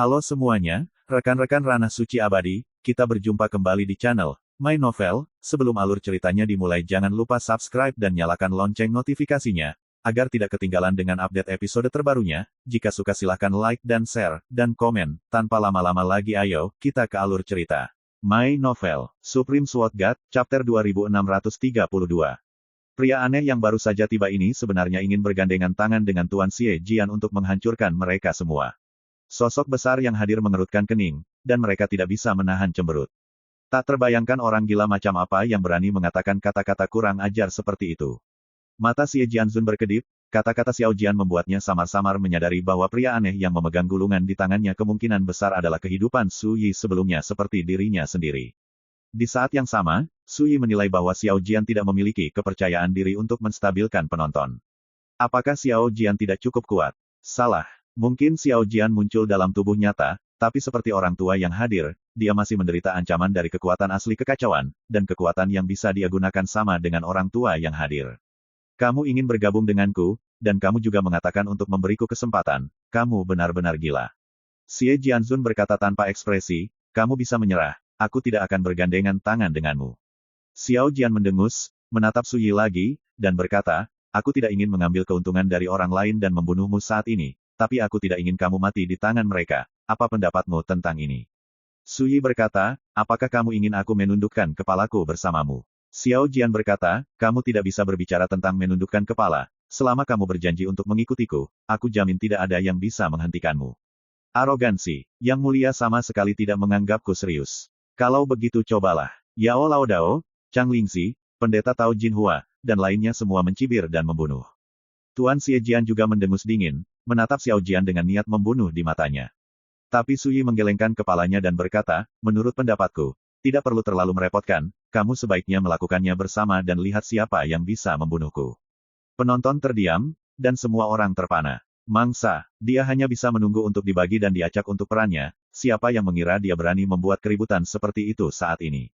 Halo semuanya, rekan-rekan Ranah Suci Abadi, kita berjumpa kembali di channel My Novel. Sebelum alur ceritanya dimulai jangan lupa subscribe dan nyalakan lonceng notifikasinya, agar tidak ketinggalan dengan update episode terbarunya. Jika suka silahkan like dan share, dan komen. Tanpa lama-lama lagi ayo, kita ke alur cerita. My Novel, Supreme Sword God, Chapter 2632. Pria aneh yang baru saja tiba ini sebenarnya ingin bergandengan tangan dengan Tuan Xie Jian untuk menghancurkan mereka semua. Sosok besar yang hadir mengerutkan kening, dan mereka tidak bisa menahan cemberut. Tak terbayangkan orang gila macam apa yang berani mengatakan kata-kata kurang ajar seperti itu. Mata Xie Jianzun berkedip, kata-kata Xiao Jian membuatnya samar-samar menyadari bahwa pria aneh yang memegang gulungan di tangannya kemungkinan besar adalah kehidupan Su Yi sebelumnya seperti dirinya sendiri. Di saat yang sama, Su Yi menilai bahwa Xiao Jian tidak memiliki kepercayaan diri untuk menstabilkan penonton. Apakah Xiao Jian tidak cukup kuat? Salah. Mungkin Xiao Jian muncul dalam tubuh nyata, tapi seperti orang tua yang hadir, dia masih menderita ancaman dari kekuatan asli kekacauan, dan kekuatan yang bisa dia gunakan sama dengan orang tua yang hadir. Kamu ingin bergabung denganku, dan kamu juga mengatakan untuk memberiku kesempatan, kamu benar-benar gila. Xie Jianzun berkata tanpa ekspresi, kamu bisa menyerah, aku tidak akan bergandengan tangan denganmu. Xiao Jian mendengus, menatap Su Yi lagi, dan berkata, aku tidak ingin mengambil keuntungan dari orang lain dan membunuhmu saat ini. Tapi aku tidak ingin kamu mati di tangan mereka. Apa pendapatmu tentang ini? Su Yi berkata, apakah kamu ingin aku menundukkan kepalaku bersamamu? Xiao Jian berkata, kamu tidak bisa berbicara tentang menundukkan kepala. Selama kamu berjanji untuk mengikutiku, aku jamin tidak ada yang bisa menghentikanmu. Arogansi. Yang mulia sama sekali tidak menganggapku serius. Kalau begitu cobalah. Yao Laodao, Chang Lingxi, Pendeta Tao Jinhua, dan lainnya semua mencibir dan membunuh. Tuan Xie Jian juga mendengus dingin, menatap Xiao Jian dengan niat membunuh di matanya. Tapi Su Yi menggelengkan kepalanya dan berkata, menurut pendapatku, tidak perlu terlalu merepotkan, kamu sebaiknya melakukannya bersama dan lihat siapa yang bisa membunuhku. Penonton terdiam, dan semua orang terpana. Mangsa, dia hanya bisa menunggu untuk dibagi dan diacak untuk perannya, siapa yang mengira dia berani membuat keributan seperti itu saat ini.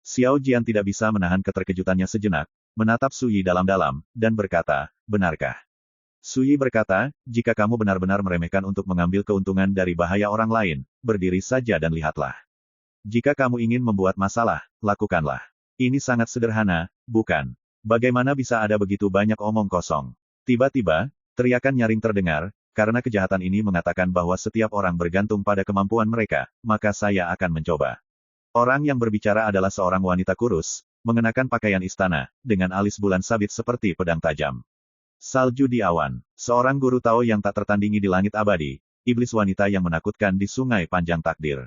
Xiao Jian tidak bisa menahan keterkejutannya sejenak, menatap Su Yi dalam-dalam, dan berkata, benarkah? Su Yi berkata, jika kamu benar-benar meremehkan untuk mengambil keuntungan dari bahaya orang lain, berdiri saja dan lihatlah. Jika kamu ingin membuat masalah, lakukanlah. Ini sangat sederhana, bukan? Bagaimana bisa ada begitu banyak omong kosong? Tiba-tiba, teriakan nyaring terdengar, karena kejahatan ini mengatakan bahwa setiap orang bergantung pada kemampuan mereka, maka saya akan mencoba. Orang yang berbicara adalah seorang wanita kurus, mengenakan pakaian istana, dengan alis bulan sabit seperti pedang tajam. Salju di awan, seorang guru Tao yang tak tertandingi di langit abadi, iblis wanita yang menakutkan di sungai panjang takdir.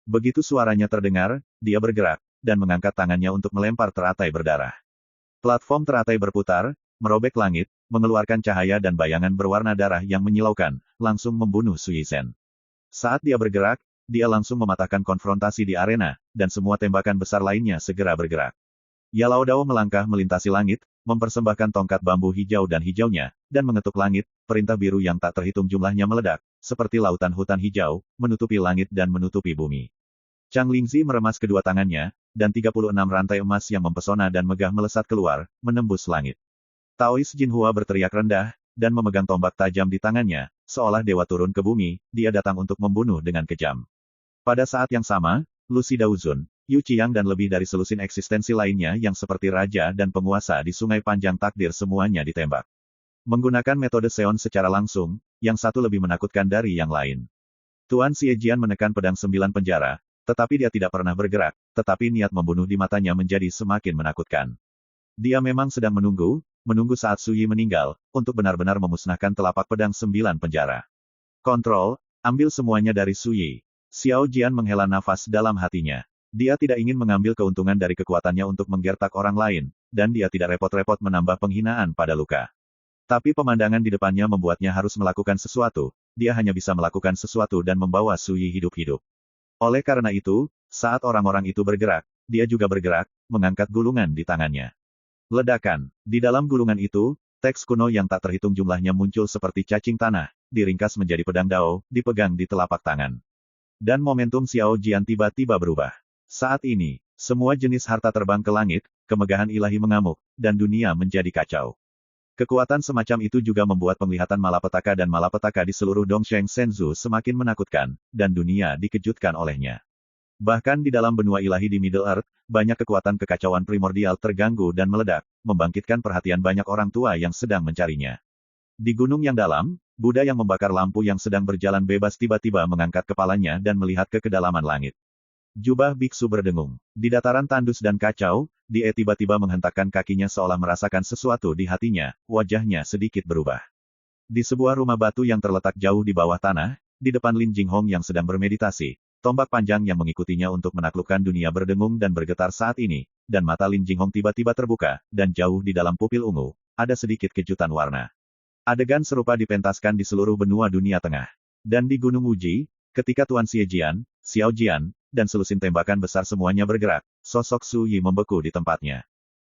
Begitu suaranya terdengar, dia bergerak, dan mengangkat tangannya untuk melempar teratai berdarah. Platform teratai berputar, merobek langit, mengeluarkan cahaya dan bayangan berwarna darah yang menyilaukan, langsung membunuh Su Yizhen. Saat dia bergerak, dia langsung mematahkan konfrontasi di arena, dan semua tembakan besar lainnya segera bergerak. Yao Laodao melangkah melintasi langit, mempersembahkan tongkat bambu hijau dan hijaunya, dan mengetuk langit, perintah biru yang tak terhitung jumlahnya meledak, seperti lautan hutan hijau, menutupi langit dan menutupi bumi. Chang Lingxi meremas kedua tangannya, dan 36 rantai emas yang mempesona dan megah melesat keluar, menembus langit. Taois Jinhua berteriak rendah, dan memegang tombak tajam di tangannya, seolah dewa turun ke bumi, dia datang untuk membunuh dengan kejam. Pada saat yang sama, Lu Xidaozun, Yu Qiang dan lebih dari selusin eksistensi lainnya yang seperti raja dan penguasa di sungai panjang takdir semuanya ditembak. Menggunakan metode Seon secara langsung, yang satu lebih menakutkan dari yang lain. Tuan Xie Jian menekan pedang 9 penjara, tetapi dia tidak pernah bergerak, tetapi niat membunuh di matanya menjadi semakin menakutkan. Dia memang sedang menunggu saat Su Yi meninggal, untuk benar-benar memusnahkan telapak pedang 9 penjara. Kontrol, ambil semuanya dari Su Yi. Xiao Jian menghela nafas dalam hatinya. Dia tidak ingin mengambil keuntungan dari kekuatannya untuk menggertak orang lain, dan dia tidak repot-repot menambah penghinaan pada luka. Tapi pemandangan di depannya membuatnya harus melakukan sesuatu, dia hanya bisa melakukan sesuatu dan membawa Su Yi hidup-hidup. Oleh karena itu, saat orang-orang itu bergerak, dia juga bergerak, mengangkat gulungan di tangannya. Ledakan. Di dalam gulungan itu, teks kuno yang tak terhitung jumlahnya muncul seperti cacing tanah, diringkas menjadi pedang dao, dipegang di telapak tangan. Dan momentum Xiao Jian tiba-tiba berubah. Saat ini, semua jenis harta terbang ke langit, kemegahan ilahi mengamuk, dan dunia menjadi kacau. Kekuatan semacam itu juga membuat penglihatan malapetaka dan malapetaka di seluruh Dongsheng Senzu semakin menakutkan, dan dunia dikejutkan olehnya. Bahkan di dalam benua ilahi di Middle Earth, banyak kekuatan kekacauan primordial terganggu dan meledak, membangkitkan perhatian banyak orang tua yang sedang mencarinya. Di gunung yang dalam, Buddha yang membakar lampu yang sedang berjalan bebas tiba-tiba mengangkat kepalanya dan melihat ke kedalaman langit. Jubah biksu berdengung. Di dataran tandus dan kacau, dia tiba-tiba menghentakkan kakinya seolah merasakan sesuatu di hatinya, wajahnya sedikit berubah. Di sebuah rumah batu yang terletak jauh di bawah tanah, di depan Lin Jinghong yang sedang bermeditasi, tombak panjang yang mengikutinya untuk menaklukkan dunia berdengung dan bergetar saat ini, dan mata Lin Jinghong tiba-tiba terbuka, dan jauh di dalam pupil ungu, ada sedikit kejutan warna. Adegan serupa dipentaskan di seluruh benua dunia tengah. Dan di Gunung Uji, ketika Tuan Xiejian, Xiao Jian, dan selusin tembakan besar semuanya bergerak, sosok Su Yi membeku di tempatnya.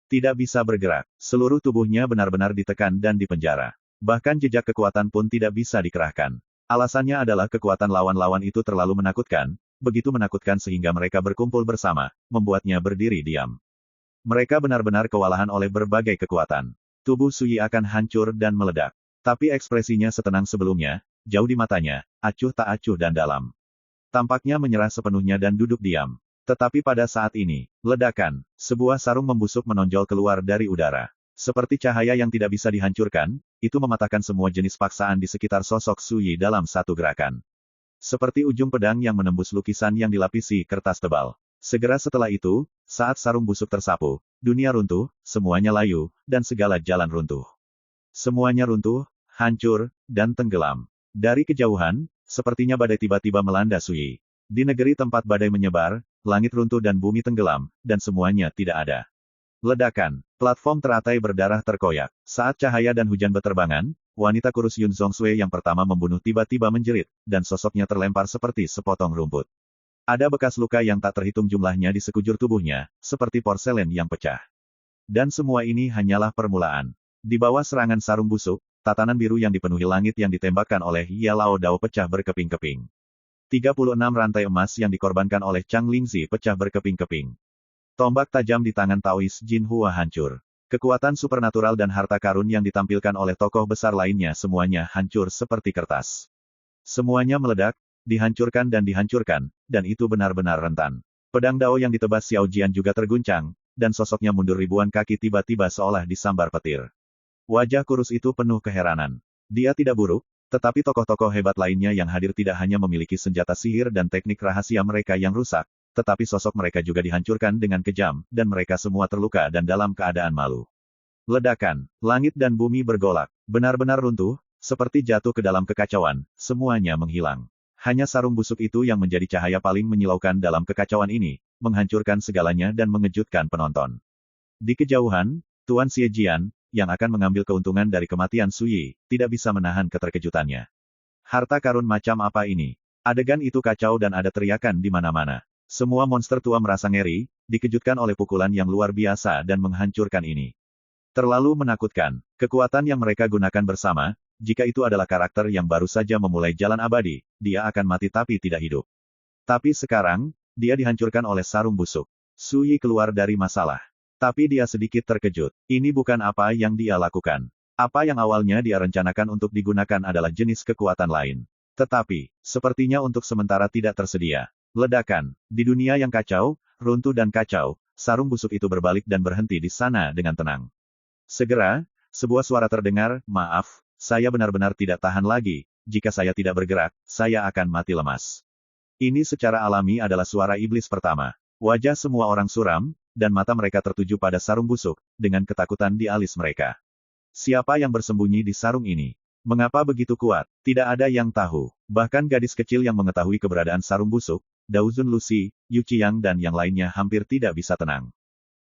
Tidak bisa bergerak, seluruh tubuhnya benar-benar ditekan dan dipenjara. Bahkan jejak kekuatan pun tidak bisa dikerahkan. Alasannya adalah kekuatan lawan-lawan itu terlalu menakutkan, begitu menakutkan sehingga mereka berkumpul bersama, membuatnya berdiri diam. Mereka benar-benar kewalahan oleh berbagai kekuatan. Tubuh Su Yi akan hancur dan meledak. Tapi ekspresinya setenang sebelumnya, jauh di matanya, acuh tak acuh dan dalam. Tampaknya menyerah sepenuhnya dan duduk diam. Tetapi pada saat ini, ledakan, sebuah sarung membusuk menonjol keluar dari udara. Seperti cahaya yang tidak bisa dihancurkan, itu mematahkan semua jenis paksaan di sekitar sosok Su Yi dalam satu gerakan. Seperti ujung pedang yang menembus lukisan yang dilapisi kertas tebal. Segera setelah itu, saat sarung busuk tersapu, dunia runtuh, semuanya layu, dan segala jalan runtuh. Semuanya runtuh, hancur, dan tenggelam. Dari kejauhan, sepertinya badai tiba-tiba melanda Su Yi. Di negeri tempat badai menyebar, langit runtuh dan bumi tenggelam, dan semuanya tidak ada. Ledakan, platform teratai berdarah terkoyak. Saat cahaya dan hujan beterbangan, wanita kurus Yun Zongsui yang pertama membunuh tiba-tiba menjerit, dan sosoknya terlempar seperti sepotong rumput. Ada bekas luka yang tak terhitung jumlahnya di sekujur tubuhnya, seperti porselen yang pecah. Dan semua ini hanyalah permulaan. Di bawah serangan sarung busuk, tatanan biru yang dipenuhi langit yang ditembakkan oleh Ye Lao Dao pecah berkeping-keping. 36 rantai emas yang dikorbankan oleh Chang Lingzi pecah berkeping-keping. Tombak tajam di tangan Taois Jin Hua hancur. Kekuatan supernatural dan harta karun yang ditampilkan oleh tokoh besar lainnya semuanya hancur seperti kertas. Semuanya meledak, dihancurkan, dan itu benar-benar rentan. Pedang Dao yang ditebas Xiao Jian juga terguncang, dan sosoknya mundur ribuan kaki tiba-tiba seolah disambar petir. Wajah kurus itu penuh keheranan. Dia tidak buruk, tetapi tokoh-tokoh hebat lainnya yang hadir tidak hanya memiliki senjata sihir dan teknik rahasia mereka yang rusak, tetapi sosok mereka juga dihancurkan dengan kejam, dan mereka semua terluka dan dalam keadaan malu. Ledakan, langit dan bumi bergolak, benar-benar runtuh, seperti jatuh ke dalam kekacauan, semuanya menghilang. Hanya sarung busuk itu yang menjadi cahaya paling menyilaukan dalam kekacauan ini, menghancurkan segalanya dan mengejutkan penonton. Di kejauhan, Tuan Xiejian, yang akan mengambil keuntungan dari kematian Su Yi, tidak bisa menahan keterkejutannya. Harta karun macam apa ini? Adegan itu kacau dan ada teriakan di mana-mana. Semua monster tua merasa ngeri, dikejutkan oleh pukulan yang luar biasa dan menghancurkan ini. Terlalu menakutkan, kekuatan yang mereka gunakan bersama, jika itu adalah karakter yang baru saja memulai jalan abadi, dia akan mati tapi tidak hidup. Tapi sekarang, dia dihancurkan oleh sarung busuk. Su Yi keluar dari masalah. Tapi dia sedikit terkejut. Ini bukan apa yang dia lakukan. Apa yang awalnya dia rencanakan untuk digunakan adalah jenis kekuatan lain. Tetapi, sepertinya untuk sementara tidak tersedia. Ledakan. Di dunia yang kacau, runtuh dan kacau, sarung busuk itu berbalik dan berhenti di sana dengan tenang. Segera, sebuah suara terdengar, "Maaf, saya benar-benar tidak tahan lagi. Jika saya tidak bergerak, saya akan mati lemas." Ini secara alami adalah suara iblis pertama. Wajah semua orang suram, dan mata mereka tertuju pada sarung busuk, dengan ketakutan di alis mereka. Siapa yang bersembunyi di sarung ini? Mengapa begitu kuat? Tidak ada yang tahu. Bahkan gadis kecil yang mengetahui keberadaan sarung busuk, Daozun Lucy, Yu Qiang dan yang lainnya hampir tidak bisa tenang.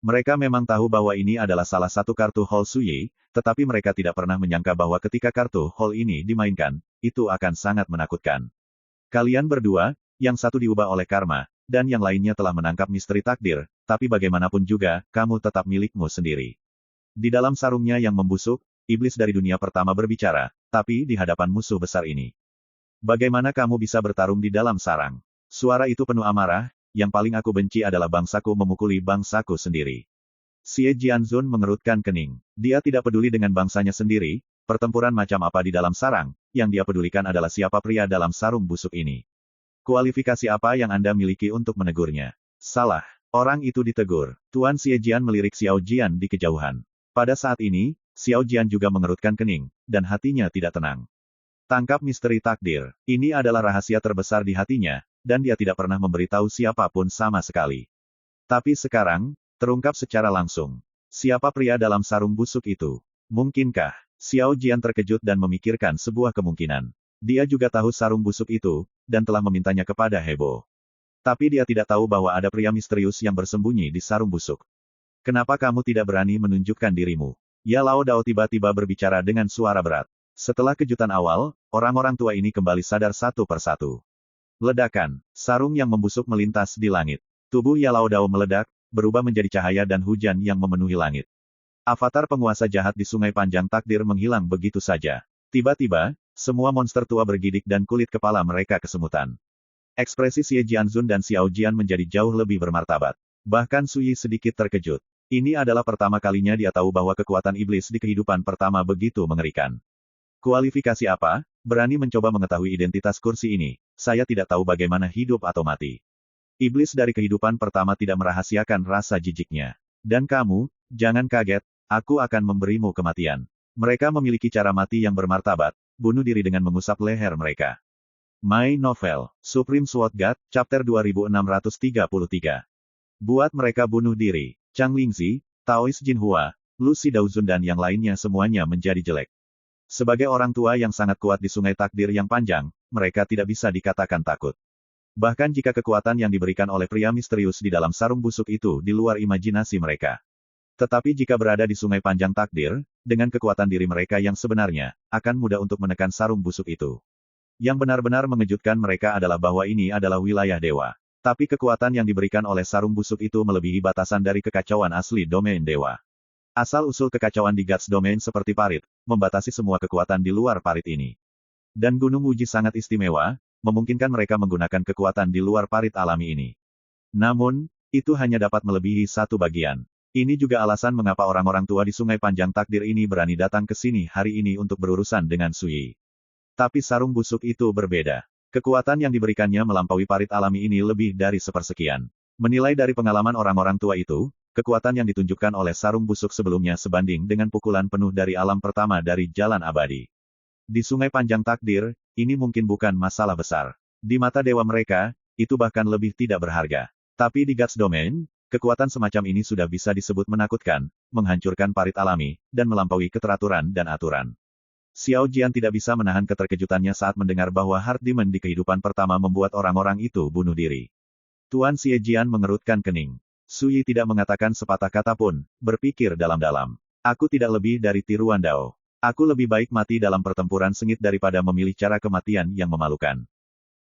Mereka memang tahu bahwa ini adalah salah satu kartu Hall Su Yi, tetapi mereka tidak pernah menyangka bahwa ketika kartu Hall ini dimainkan, itu akan sangat menakutkan. Kalian berdua, yang satu diubah oleh karma, dan yang lainnya telah menangkap misteri takdir, tapi bagaimanapun juga, kamu tetap milikmu sendiri. Di dalam sarungnya yang membusuk, iblis dari dunia pertama berbicara, tapi di hadapan musuh besar ini. Bagaimana kamu bisa bertarung di dalam sarang? Suara itu penuh amarah, yang paling aku benci adalah bangsaku memukuli bangsaku sendiri. Xie Jianzun mengerutkan kening. Dia tidak peduli dengan bangsanya sendiri, pertempuran macam apa di dalam sarang, yang dia pedulikan adalah siapa pria dalam sarung busuk ini. Kualifikasi apa yang Anda miliki untuk menegurnya? Salah. Orang itu ditegur. Tuan Xie Jian melirik Xiao Jian di kejauhan. Pada saat ini, Xiao Jian juga mengerutkan kening, dan hatinya tidak tenang. Tangkap misteri takdir. Ini adalah rahasia terbesar di hatinya, dan dia tidak pernah memberitahu siapapun sama sekali. Tapi sekarang, terungkap secara langsung. Siapa pria dalam sarung busuk itu? Mungkinkah? Xiao Jian terkejut dan memikirkan sebuah kemungkinan. Dia juga tahu sarung busuk itu, dan telah memintanya kepada Hebo. Tapi dia tidak tahu bahwa ada pria misterius yang bersembunyi di sarung busuk. Kenapa kamu tidak berani menunjukkan dirimu? Ya Lao Dao tiba-tiba berbicara dengan suara berat. Setelah kejutan awal, orang-orang tua ini kembali sadar satu persatu. Ledakan, sarung yang membusuk melintas di langit. Tubuh Ya Lao Dao meledak, berubah menjadi cahaya dan hujan yang memenuhi langit. Avatar penguasa jahat di Sungai Panjang Takdir menghilang begitu saja. Tiba-tiba, semua monster tua bergidik dan kulit kepala mereka kesemutan. Ekspresi Xie Jianzun dan Xiao Jian menjadi jauh lebih bermartabat. Bahkan Sui sedikit terkejut. Ini adalah pertama kalinya dia tahu bahwa kekuatan iblis di kehidupan pertama begitu mengerikan. Kualifikasi apa? Berani mencoba mengetahui identitas kursi ini. Saya tidak tahu bagaimana hidup atau mati. Iblis dari kehidupan pertama tidak merahasiakan rasa jijiknya. Dan kamu, jangan kaget, aku akan memberimu kematian. Mereka memiliki cara mati yang bermartabat, bunuh diri dengan mengusap leher mereka. My Novel, Supreme Sword God, Chapter 2633. Buat mereka bunuh diri. Chang Lingzi, Taois Jinhua, Lu Xidaozun dan yang lainnya semuanya menjadi jelek. Sebagai orang tua yang sangat kuat di Sungai Takdir yang panjang, mereka tidak bisa dikatakan takut. Bahkan jika kekuatan yang diberikan oleh pria misterius di dalam sarung busuk itu di luar imajinasi mereka. Tetapi jika berada di Sungai Panjang Takdir, dengan kekuatan diri mereka yang sebenarnya, akan mudah untuk menekan sarung busuk itu. Yang benar-benar mengejutkan mereka adalah bahwa ini adalah wilayah dewa. Tapi kekuatan yang diberikan oleh sarung busuk itu melebihi batasan dari kekacauan asli domain dewa. Asal-usul kekacauan di Gods Domain seperti parit, membatasi semua kekuatan di luar parit ini. Dan Gunung Uji sangat istimewa, memungkinkan mereka menggunakan kekuatan di luar parit alami ini. Namun, itu hanya dapat melebihi satu bagian. Ini juga alasan mengapa orang-orang tua di Sungai Panjang Takdir ini berani datang ke sini hari ini untuk berurusan dengan Sui. Tapi sarung busuk itu berbeda. Kekuatan yang diberikannya melampaui parit alami ini lebih dari sepersekian. Menilai dari pengalaman orang-orang tua itu, kekuatan yang ditunjukkan oleh sarung busuk sebelumnya sebanding dengan pukulan penuh dari alam pertama dari jalan abadi. Di Sungai Panjang Takdir, ini mungkin bukan masalah besar. Di mata dewa mereka, itu bahkan lebih tidak berharga. Tapi di Gods Domain, kekuatan semacam ini sudah bisa disebut menakutkan, menghancurkan parit alami, dan melampaui keteraturan dan aturan. Xiao Jian tidak bisa menahan keterkejutannya saat mendengar bahwa Heart Demon di kehidupan pertama membuat orang-orang itu bunuh diri. Tuan Xie Jian mengerutkan kening. Sui tidak mengatakan sepatah kata pun, berpikir dalam-dalam. Aku tidak lebih dari tiruan Dao. Aku lebih baik mati dalam pertempuran sengit daripada memilih cara kematian yang memalukan.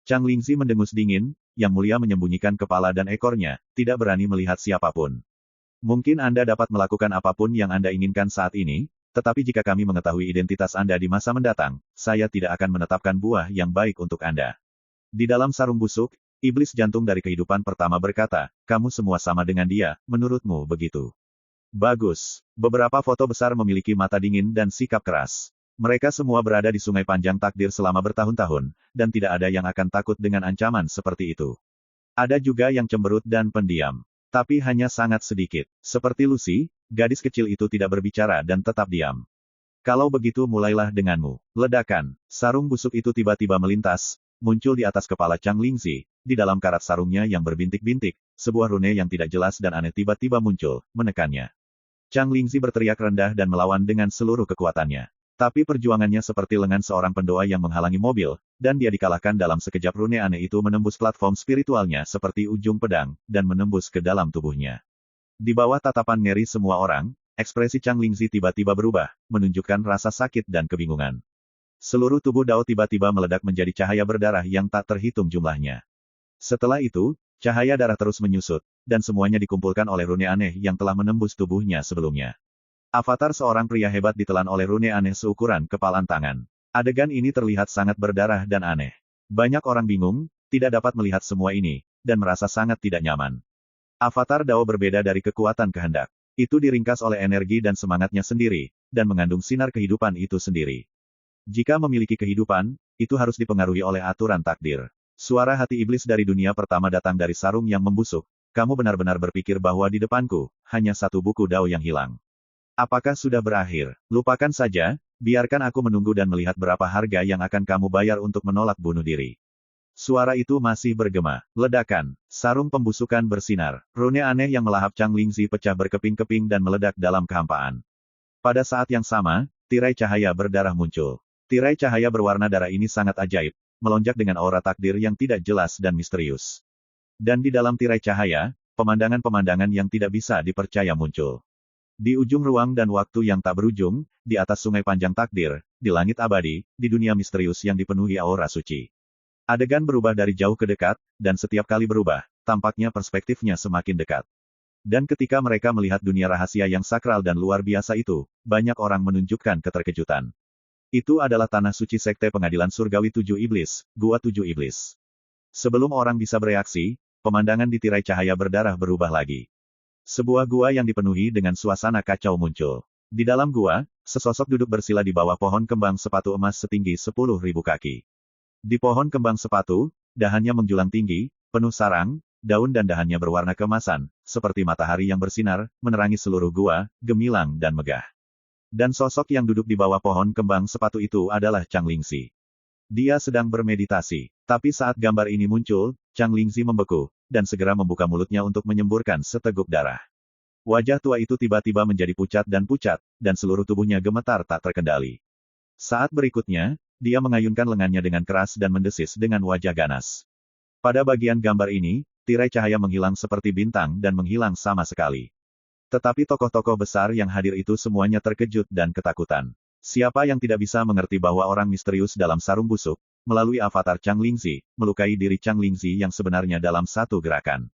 Chang Lingzi mendengus dingin, yang mulia menyembunyikan kepala dan ekornya, tidak berani melihat siapapun. Mungkin Anda dapat melakukan apapun yang Anda inginkan saat ini, tetapi jika kami mengetahui identitas Anda di masa mendatang, saya tidak akan menetapkan buah yang baik untuk Anda. Di dalam sarung busuk, iblis jantung dari kehidupan pertama berkata, kamu semua sama dengan dia, menurutmu begitu? Bagus. Beberapa foto besar memiliki mata dingin dan sikap keras. Mereka semua berada di Sungai Panjang Takdir selama bertahun-tahun, dan tidak ada yang akan takut dengan ancaman seperti itu. Ada juga yang cemberut dan pendiam. Tapi hanya sangat sedikit. Seperti Lucy, gadis kecil itu tidak berbicara dan tetap diam. Kalau begitu mulailah denganmu. Ledakan. Sarung busuk itu tiba-tiba melintas, muncul di atas kepala Chang Lingzi, di dalam karat sarungnya yang berbintik-bintik, sebuah rune yang tidak jelas dan aneh tiba-tiba muncul, menekannya. Chang Lingzi berteriak rendah dan melawan dengan seluruh kekuatannya. Tapi perjuangannya seperti lengan seorang pendoa yang menghalangi mobil, dan dia dikalahkan dalam sekejap. Rune aneh itu menembus platform spiritualnya seperti ujung pedang, dan menembus ke dalam tubuhnya. Di bawah tatapan ngeri semua orang, ekspresi Chang Lingzi tiba-tiba berubah, menunjukkan rasa sakit dan kebingungan. Seluruh tubuh Dao tiba-tiba meledak menjadi cahaya berdarah yang tak terhitung jumlahnya. Setelah itu, cahaya darah terus menyusut, dan semuanya dikumpulkan oleh rune aneh yang telah menembus tubuhnya sebelumnya. Avatar seorang pria hebat ditelan oleh rune aneh seukuran kepalan tangan. Adegan ini terlihat sangat berdarah dan aneh. Banyak orang bingung, tidak dapat melihat semua ini, dan merasa sangat tidak nyaman. Avatar Dao berbeda dari kekuatan kehendak. Itu diringkas oleh energi dan semangatnya sendiri, dan mengandung sinar kehidupan itu sendiri. Jika memiliki kehidupan, itu harus dipengaruhi oleh aturan takdir. Suara hati iblis dari dunia pertama datang dari sarung yang membusuk. Kamu benar-benar berpikir bahwa di depanku, hanya satu buku Dao yang hilang. Apakah sudah berakhir? Lupakan saja, biarkan aku menunggu dan melihat berapa harga yang akan kamu bayar untuk menolak bunuh diri. Suara itu masih bergema. Ledakan. Sarung pembusukan bersinar. Rune aneh yang melahap Chang Lingzi pecah berkeping-keping dan meledak dalam kehampaan. Pada saat yang sama, tirai cahaya berdarah muncul. Tirai cahaya berwarna darah ini sangat ajaib, melonjak dengan aura takdir yang tidak jelas dan misterius. Dan di dalam tirai cahaya, pemandangan-pemandangan yang tidak bisa dipercaya muncul. Di ujung ruang dan waktu yang tak berujung, di atas sungai panjang takdir, di langit abadi, di dunia misterius yang dipenuhi aura suci. Adegan berubah dari jauh ke dekat, dan setiap kali berubah, tampaknya perspektifnya semakin dekat. Dan ketika mereka melihat dunia rahasia yang sakral dan luar biasa itu, banyak orang menunjukkan keterkejutan. Itu adalah tanah suci sekte pengadilan surgawi 7 iblis, gua 7 iblis. Sebelum orang bisa bereaksi, pemandangan di tirai cahaya berdarah berubah lagi. Sebuah gua yang dipenuhi dengan suasana kacau muncul. Di dalam gua, sesosok duduk bersila di bawah pohon kembang sepatu emas setinggi 10.000 kaki. Di pohon kembang sepatu, dahannya menjulang tinggi, penuh sarang, daun dan dahannya berwarna keemasan, seperti matahari yang bersinar, menerangi seluruh gua, gemilang dan megah. Dan sosok yang duduk di bawah pohon kembang sepatu itu adalah Chang Lingzi. Dia sedang bermeditasi. Tapi saat gambar ini muncul, Chang Lingzi membeku, dan segera membuka mulutnya untuk menyemburkan seteguk darah. Wajah tua itu tiba-tiba menjadi pucat, dan seluruh tubuhnya gemetar tak terkendali. Saat berikutnya, dia mengayunkan lengannya dengan keras dan mendesis dengan wajah ganas. Pada bagian gambar ini, tirai cahaya menghilang seperti bintang dan menghilang sama sekali. Tetapi tokoh-tokoh besar yang hadir itu semuanya terkejut dan ketakutan. Siapa yang tidak bisa mengerti bahwa orang misterius dalam sarung busuk, melalui avatar Chang Lingzi, melukai diri Chang Lingzi yang sebenarnya dalam satu gerakan.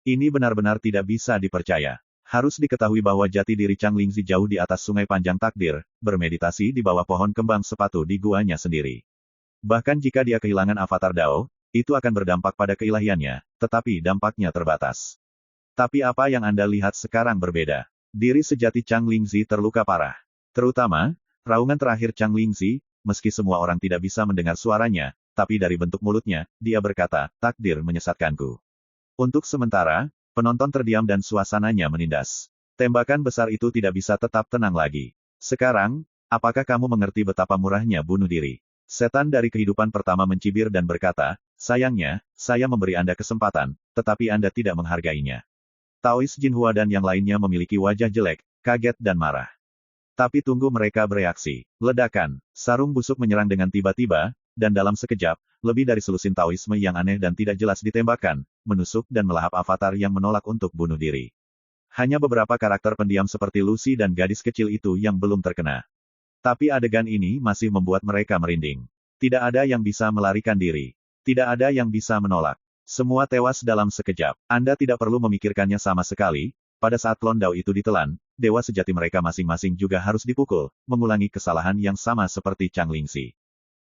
Ini benar-benar tidak bisa dipercaya. Harus diketahui bahwa jati diri Chang Lingzi jauh di atas sungai panjang takdir, bermeditasi di bawah pohon kembang sepatu di guanya sendiri. Bahkan jika dia kehilangan avatar Dao, itu akan berdampak pada keilahiannya, tetapi dampaknya terbatas. Tapi apa yang Anda lihat sekarang berbeda. Diri sejati Chang Lingzi terluka parah. Terutama, raungan terakhir Chang Lingzi, meski semua orang tidak bisa mendengar suaranya, tapi dari bentuk mulutnya, dia berkata, takdir menyesatkanku. Untuk sementara, penonton terdiam dan suasananya menindas. Tembakan besar itu tidak bisa tetap tenang lagi. Sekarang, apakah kamu mengerti betapa murahnya bunuh diri? Setan dari kehidupan pertama mencibir dan berkata, sayangnya, saya memberi Anda kesempatan, tetapi Anda tidak menghargainya. Taois Jinhua dan yang lainnya memiliki wajah jelek, kaget dan marah. Tapi tunggu mereka bereaksi. Ledakan, sarung busuk menyerang dengan tiba-tiba, dan dalam sekejap, lebih dari selusin Taoisme yang aneh dan tidak jelas ditembakkan, menusuk dan melahap avatar yang menolak untuk bunuh diri. Hanya beberapa karakter pendiam seperti Lucy dan gadis kecil itu yang belum terkena. Tapi adegan ini masih membuat mereka merinding. Tidak ada yang bisa melarikan diri. Tidak ada yang bisa menolak. Semua tewas dalam sekejap. Anda tidak perlu memikirkannya sama sekali. Pada saat klon Dao itu ditelan, dewa sejati mereka masing-masing juga harus dipukul, mengulangi kesalahan yang sama seperti Chang Lingzi.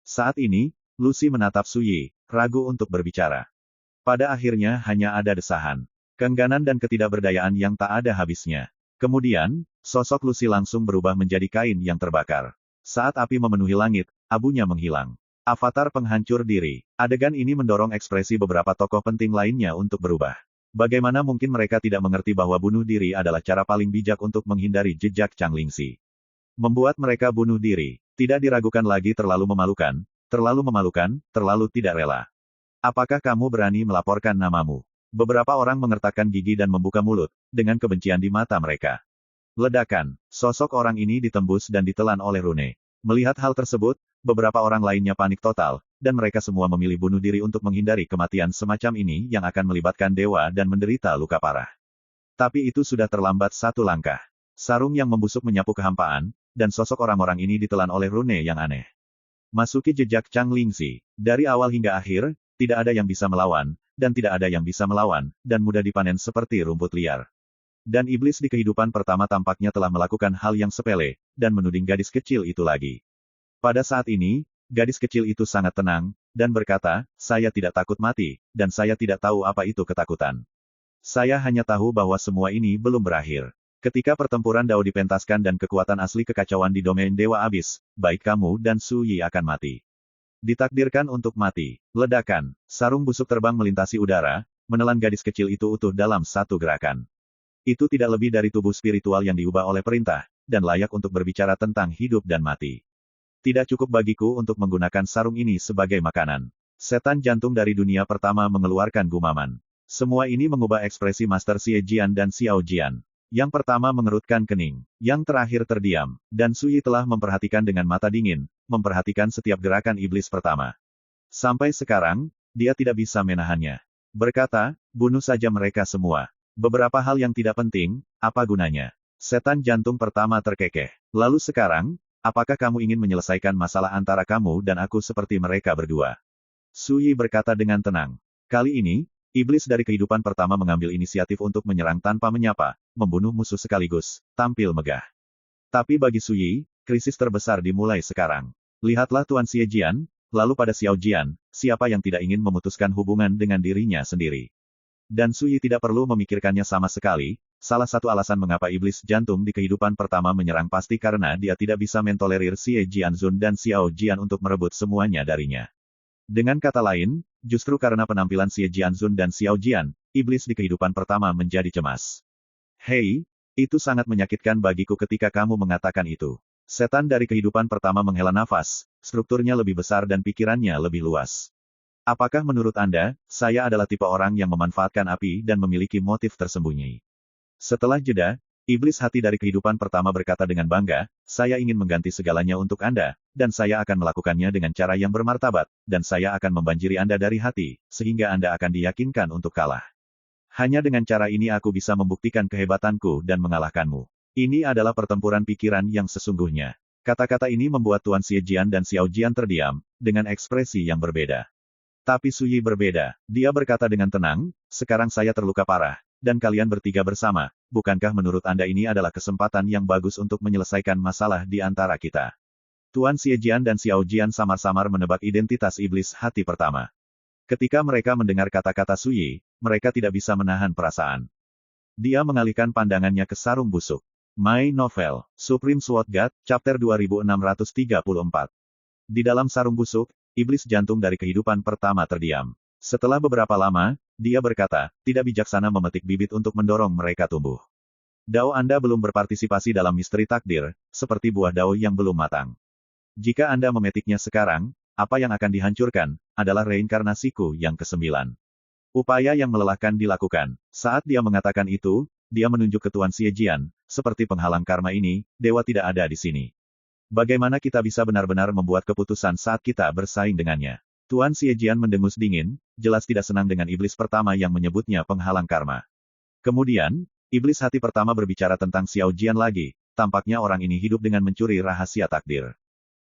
Saat ini, Lucy menatap Suyi, ragu untuk berbicara. Pada akhirnya hanya ada desahan, keengganan dan ketidakberdayaan yang tak ada habisnya. Kemudian, sosok Lucy langsung berubah menjadi kain yang terbakar. Saat api memenuhi langit, abunya menghilang. Avatar penghancur diri. Adegan ini mendorong ekspresi beberapa tokoh penting lainnya untuk berubah. Bagaimana mungkin mereka tidak mengerti bahwa bunuh diri adalah cara paling bijak untuk menghindari jejak Chang Lingzi. Membuat mereka bunuh diri, tidak diragukan lagi terlalu memalukan, terlalu tidak rela. Apakah kamu berani melaporkan namamu? Beberapa orang mengertakkan gigi dan membuka mulut, dengan kebencian di mata mereka. Ledakan, sosok orang ini ditembus dan ditelan oleh Rune. Melihat hal tersebut, beberapa orang lainnya panik total, dan mereka semua memilih bunuh diri untuk menghindari kematian semacam ini yang akan melibatkan dewa dan menderita luka parah. Tapi itu sudah terlambat satu langkah. Sarung yang membusuk menyapu kehampaan, dan sosok orang-orang ini ditelan oleh Rune yang aneh. Masuki jejak Chang Lingzi. Dari awal hingga akhir, tidak ada yang bisa melawan, dan tidak ada yang bisa melawan, dan mudah dipanen seperti rumput liar. Dan iblis di kehidupan pertama tampaknya telah melakukan hal yang sepele, dan menuding gadis kecil itu lagi. Pada saat ini, gadis kecil itu sangat tenang, dan berkata, saya tidak takut mati, dan saya tidak tahu apa itu ketakutan. Saya hanya tahu bahwa semua ini belum berakhir. Ketika pertempuran Dao dipentaskan dan kekuatan asli kekacauan di domain Dewa Abis, baik kamu dan Su Yi akan mati. Ditakdirkan untuk mati. Ledakan. Sarung busuk terbang melintasi udara, menelan gadis kecil itu utuh dalam satu gerakan. Itu tidak lebih dari tubuh spiritual yang diubah oleh perintah, dan layak untuk berbicara tentang hidup dan mati. Tidak cukup bagiku untuk menggunakan sarung ini sebagai makanan. Setan jantung dari dunia pertama mengeluarkan gumaman. Semua ini mengubah ekspresi Master Xie Jian dan Xiao Jian. Yang pertama mengerutkan kening, yang terakhir terdiam, dan Su Yi telah memperhatikan dengan mata dingin, memperhatikan setiap gerakan iblis pertama. Sampai sekarang, dia tidak bisa menahannya. Berkata, bunuh saja mereka semua. Beberapa hal yang tidak penting, apa gunanya? Setan jantung pertama terkekeh. Lalu sekarang, apakah kamu ingin menyelesaikan masalah antara kamu dan aku seperti mereka berdua? Su Yi berkata dengan tenang. Kali ini, iblis dari kehidupan pertama mengambil inisiatif untuk menyerang tanpa menyapa, membunuh musuh sekaligus, tampil megah. Tapi bagi Su Yi, krisis terbesar dimulai sekarang. Lihatlah Tuan Xie Jian, lalu pada Xiao Jian, siapa yang tidak ingin memutuskan hubungan dengan dirinya sendiri. Dan Su Yi tidak perlu memikirkannya sama sekali, salah satu alasan mengapa iblis jantung di kehidupan pertama menyerang pasti karena dia tidak bisa mentolerir Xie Jianzun dan Xiao Jian untuk merebut semuanya darinya. Dengan kata lain, justru karena penampilan Xie Jianzun dan Xiao Jian, iblis di kehidupan pertama menjadi cemas. Hei, itu sangat menyakitkan bagiku ketika kamu mengatakan itu. Setan dari kehidupan pertama menghela nafas, strukturnya lebih besar dan pikirannya lebih luas. Apakah menurut Anda, saya adalah tipe orang yang memanfaatkan api dan memiliki motif tersembunyi? Setelah jeda, iblis hati dari kehidupan pertama berkata dengan bangga, saya ingin mengganti segalanya untuk Anda, dan saya akan melakukannya dengan cara yang bermartabat, dan saya akan membanjiri Anda dari hati, sehingga Anda akan diyakinkan untuk kalah. Hanya dengan cara ini aku bisa membuktikan kehebatanku dan mengalahkanmu. Ini adalah pertempuran pikiran yang sesungguhnya. Kata-kata ini membuat Tuan Xie Jian dan Xiao Jian terdiam, dengan ekspresi yang berbeda. Tapi Su Yi berbeda. Dia berkata dengan tenang, sekarang saya terluka parah, dan kalian bertiga bersama, bukankah menurut Anda ini adalah kesempatan yang bagus untuk menyelesaikan masalah di antara kita? Tuan Xie Jian dan Xiao Jian samar-samar menebak identitas iblis hati pertama. Ketika mereka mendengar kata-kata Su Yi, mereka tidak bisa menahan perasaan. Dia mengalihkan pandangannya ke sarung busuk. My Novel, Supreme Sword God, Chapter 2634. Di dalam sarung busuk, iblis jantung dari kehidupan pertama terdiam. Setelah beberapa lama, dia berkata, tidak bijaksana memetik bibit untuk mendorong mereka tumbuh. Dao Anda belum berpartisipasi dalam misteri takdir, seperti buah dao yang belum matang. Jika Anda memetiknya sekarang, apa yang akan dihancurkan, adalah reinkarnasiku yang ke-9. Upaya yang melelahkan dilakukan. Saat dia mengatakan itu, dia menunjuk ke Tuan Xie Jian, seperti penghalang karma ini, dewa tidak ada di sini. Bagaimana kita bisa benar-benar membuat keputusan saat kita bersaing dengannya? Tuan Xie Jian mendengus dingin, jelas tidak senang dengan iblis pertama yang menyebutnya penghalang karma. Kemudian, iblis hati pertama berbicara tentang Xiao Jian lagi, tampaknya orang ini hidup dengan mencuri rahasia takdir.